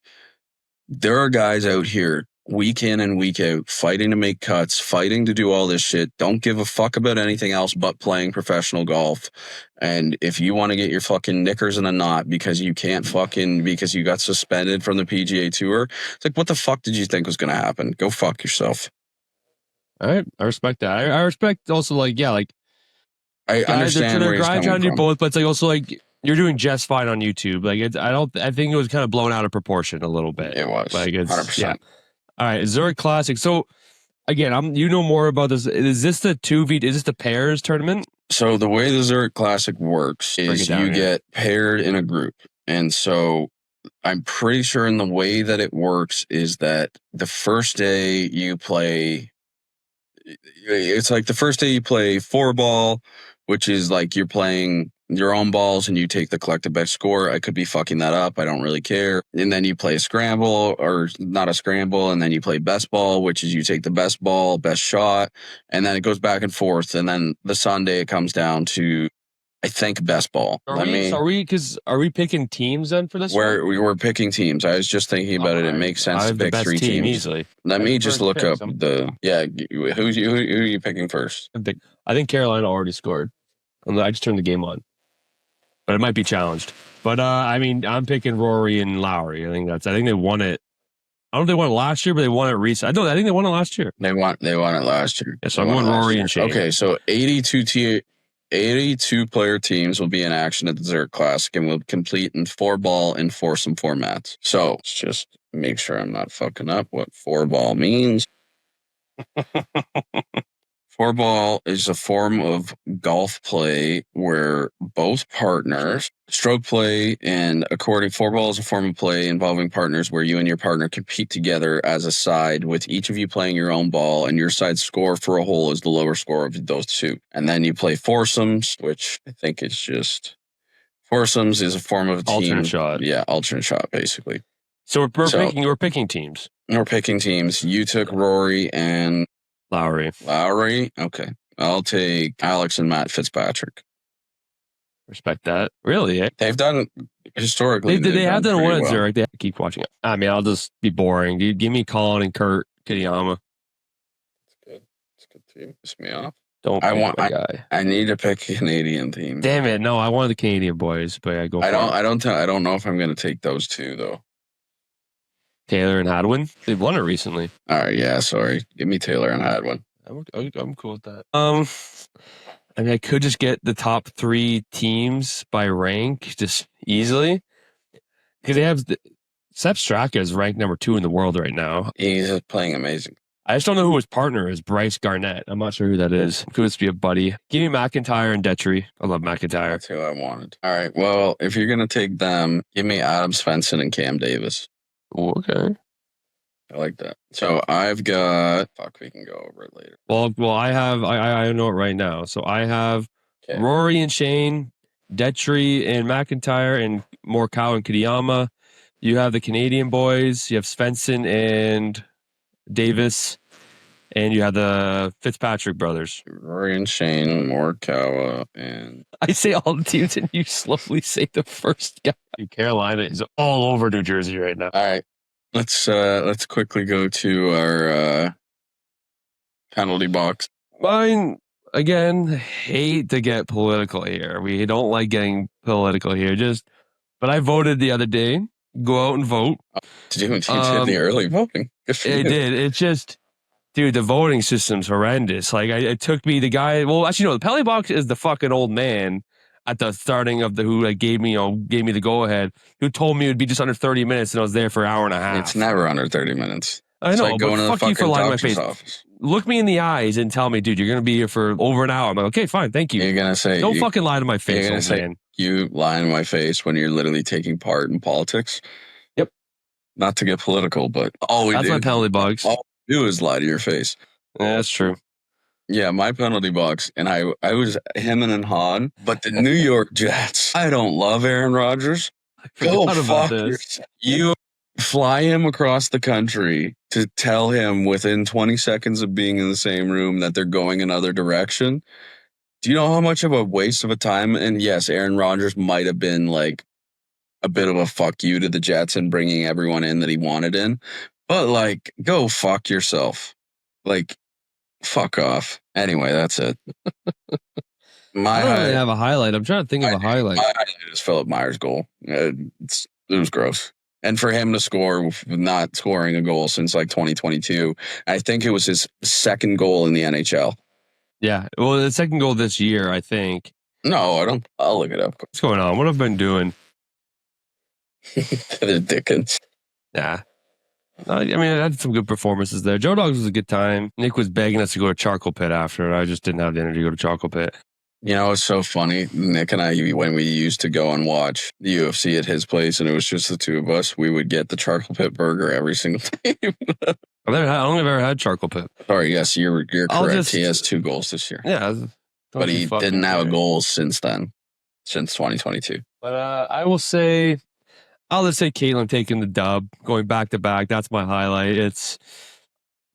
there are guys out here week in and week out fighting to make cuts, fighting to do all this shit. Don't give a fuck about anything else but playing professional golf. And if you want to get your fucking knickers in a knot because you can't because you got suspended from the PGA Tour, it's like, what the fuck did you think was going to happen? Go fuck yourself. All right. I respect that. I respect also, like, yeah, like, I understand where he's coming from. Both, but it's like also, like, you're doing just fine on YouTube. Like, I think it was kind of blown out of proportion a little bit. It was. Like, 100%. Yeah. All right, Zurich Classic. So, again, you know more about this. Is this the is this the pairs tournament? So the way the Zurich Classic works is you get paired in a group. And so I'm pretty sure in the way that it works is that the first day you play, it's like the first day you play 4-ball, which is like you're playing your own balls and you take the collective best score. I could be fucking that up. I don't really care. And then you play a scramble, or not a scramble, and then you play best ball, which is you take the best ball, best shot, and then it goes back and forth. And then the Sunday it comes down to, I think, best ball. Are we picking teams then for this? We're picking teams. I was just thinking about it. It makes sense to pick 3 teams easily. Let me just look up who are you picking first? I think Carolina already scored. I just turned the game on. But it might be challenged. But I mean, I'm picking Rory and Lowry. I think they won it. I don't know if they won it last year, but they won it recently. I think they won it last year. They won it last year. Yeah, so I'm going Rory and Shane. Okay, so 82 player teams will be in action at the Zurich Classic and will complete in 4-ball and foursome formats. So let's just make sure I'm not fucking up what 4-ball means. 4-ball is a form of golf play where both partners stroke play, and 4-ball is a form of play involving partners where you and your partner compete together as a side, with each of you playing your own ball, and your side's score for a hole is the lower score of those two. And then you play foursomes, which I think is just foursomes is a form of a team. Alternate shot. Yeah, alternate shot, basically. So we're picking teams. We're picking teams. You took Rory and Lowry. Okay. I'll take Alex and Matt Fitzpatrick. Respect that. Really? Eh? They've done historically. They have done one at Zurich. They keep watching it. I mean, I'll just be boring. Dude, give me Colin and Kurt Kitayama. That's good. It's a good team. Piss me off. Guy. I need to pick a Canadian team. Damn it! No, I wanted the Canadian boys, but I go. I don't know if I'm going to take those two though. Taylor and Hadwin. They've won it recently. All right, yeah, sorry. Give me Taylor and Hadwin. I'm cool with that. I mean, I could just get the top 3 teams by rank just easily because they have Sepp Straka is ranked number 2 in the world right now. He's playing amazing. I just don't know who his partner is. Bryce Garnett. I'm not sure who that is. Could just be a buddy. Give me McIntyre and Detry. I love McIntyre. That's who I wanted. All right. Well, if you're gonna take them, give me Adam Svensson and Cam Davis. Ooh, okay. I like that. So I've got. Fuck, we can go over it later. Well, I have. I know it right now. So I have Rory and Shane, Detry and McIntyre, and Morikawa and Kadiyama. You have the Canadian boys. You have Svensson and Davis, and you have the Fitzpatrick brothers. Rory and Shane, Morikawa, and I say all the teams, and you slowly say the first guy. Carolina is all over New Jersey right now. All right, let's quickly go to our penalty box. Mine again. Hate to get political here. We don't like getting political here. But I voted the other day. Go out and vote. Did you did the early voting? It did. It's just, dude, the voting system's horrendous. Like, it took me the guy. Well, actually, no. The penalty box is the fucking old man at the starting of who gave me the go ahead. Who told me it would be just under 30 minutes, and I was there for an hour and a half. It's never under 30 minutes. I know, like going to the fuck you for lying to my face. Office. Look me in the eyes and tell me, dude, you're going to be here for over an hour. I'm like, okay, fine, thank you. You're going to say... Don't fucking lie to my face, old man. You lie in my face when you're literally taking part in politics. Yep. Not to get political, but that's my penalty box. All we do is lie to your face. Yeah, that's true. Yeah, my penalty box, and I was hemming and hawing, but the New York Jets, I don't love Aaron Rodgers. Go fuck yourself. You fly him across the country to tell him within 20 seconds of being in the same room that they're going another direction. Do you know how much of a waste of a time? And yes, Aaron Rodgers might have been like a bit of a fuck you to the Jets and bringing everyone in that he wanted in. But like, go fuck yourself. Like, fuck off. Anyway, that's it. I don't really have a highlight. I'm trying to think of a highlight. My highlight is Philip Myers' goal. It was gross. And for him to score, not scoring a goal since like 2022, I think it was his second goal in the NHL. Yeah. Well, the second goal this year, I think. No, I don't. I'll look it up. What's going on? What have I been doing? The Dickens. Yeah. I mean, I had some good performances there. Joe Dogs was a good time. Nick was begging us to go to Charcoal Pit after. I just didn't have the energy to go to Charcoal Pit. You know, it's so funny. Nick and I, when we used to go and watch the UFC at his place, and it was just the two of us, we would get the Charcoal Pit burger every single time. I don't think I've ever had Charcoal Pit. Sorry, yes, you're correct. He has 2 goals this year. Yeah. But he didn't have goals since then, since 2022. But I will say, I'll just say Caitlin taking the dub, going back to back. That's my highlight. It's,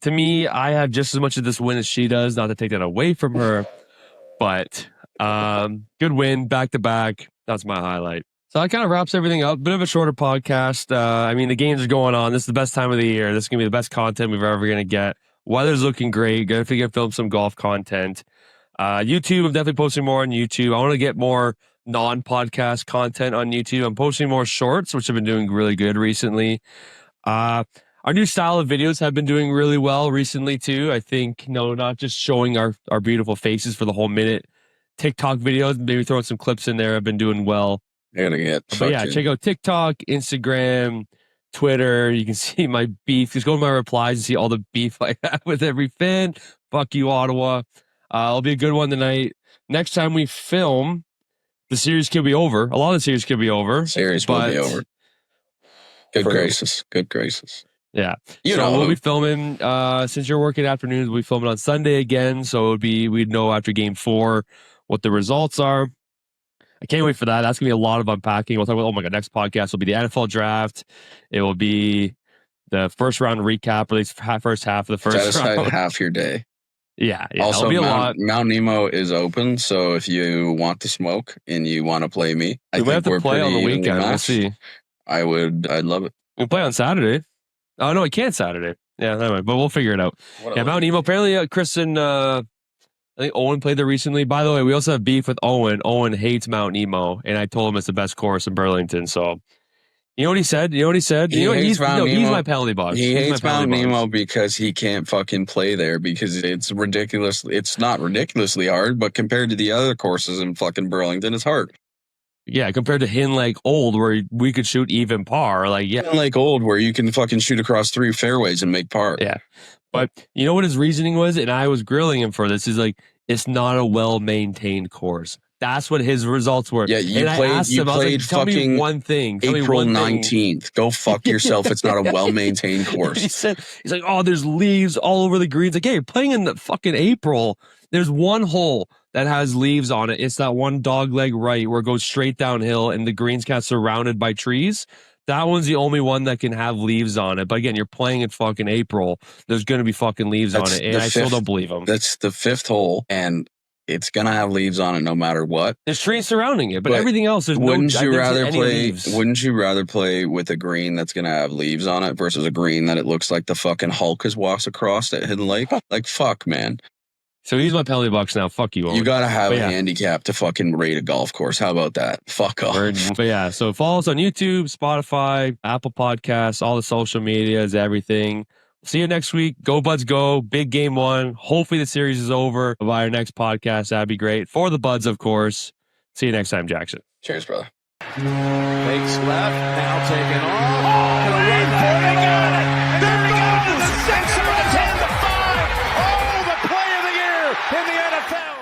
to me, I have just as much of this win as she does, not to take that away from her, but good win, back to back. That's my highlight. So that kind of wraps everything up. Bit of a shorter podcast. I mean, the games are going on. This is the best time of the year. This is going to be the best content we're ever going to get. Weather's looking great. Gonna film some golf content. YouTube, I'm definitely posting more on YouTube. I want to get more non-podcast content on YouTube. I'm posting more shorts, which have been doing really good recently. Our new style of videos have been doing really well recently too. I think, not just showing our beautiful faces for the whole minute. TikTok videos, maybe throwing some clips in there, have been doing well. But yeah, check out TikTok, Instagram, Twitter. You can see my beef. Just go to my replies and see all the beef I have with every fan. Fuck you, Ottawa. It'll be a good one tonight. Next time we film, the series could be over. A lot of the series could be over. Series will be over. Good graces. Yeah. We'll be filming, since you're working afternoons, we'll be filming on Sunday again. So we'd know after game 4 what the results are. I can't wait for that. That's going to be a lot of unpacking. We'll talk about, next podcast will be the NFL draft. It will be the first round recap, or at least first half of the first round. Half your day. Yeah. Also, it'll be a lot. Mount Nemo is open, so if you want to smoke and you want to play me, we might have to play on the weekend. We'll see. I'd love it. We'll play on Saturday. Oh, no, we can't Saturday. Yeah, anyway, but we'll figure it out. Mount Nemo. Apparently, Chris and I think Owen played there recently. By the way, we also have beef with Owen. Owen hates Mount Nemo, and I told him it's the best course in Burlington. So You know what he said? You know what he said? He You know what? hates Mount He's Nemo. my penalty box. He He's hates my Mount penalty box. Nemo because he can't fucking play there because it's ridiculous. It's not ridiculously hard, but compared to the other courses in fucking Burlington, it's hard. Yeah, compared to Hin Lake Old, where we could shoot even par. Like, yeah. Like Old, where you can fucking shoot across 3 fairways and make par. Yeah. But you know what his reasoning was? And I was grilling him for this. He's like, it's not a well-maintained course. That's what his results were. Yeah, you and played tell fucking me one thing. Tell April me one 19th. Go fuck yourself. It's not a well-maintained course. He's like, oh, there's leaves all over the greens. Like, hey, you're playing in the fucking April. There's one hole that has leaves on it. It's that one dog leg right where it goes straight downhill and the greens kind of surrounded by trees. That one's the only one that can have leaves on it. But again, you're playing in fucking April. There's going to be fucking leaves on it. And I still don't believe him. That's the 5th hole. And it's going to have leaves on it no matter what. There's trees surrounding it, but everything else, there's wouldn't no you rather play? leaves. Wouldn't you rather play with a green that's going to have leaves on it versus a green that it looks like the fucking Hulk has walked across at Hidden Lake? Like, fuck, man. So he's my penalty box now. Fuck you, Owen. You got to have a handicap to fucking rate a golf course. How about that? Fuck off. But yeah, so follow us on YouTube, Spotify, Apple Podcasts, all the social medias, everything. See you next week. Go Buds go. Big game 1. Hopefully the series is over by our next podcast. That'd be great. For the Buds, of course. See you next time, Jackson. Cheers, brother. Fakes left, now taken off. Gonna run for it, got it!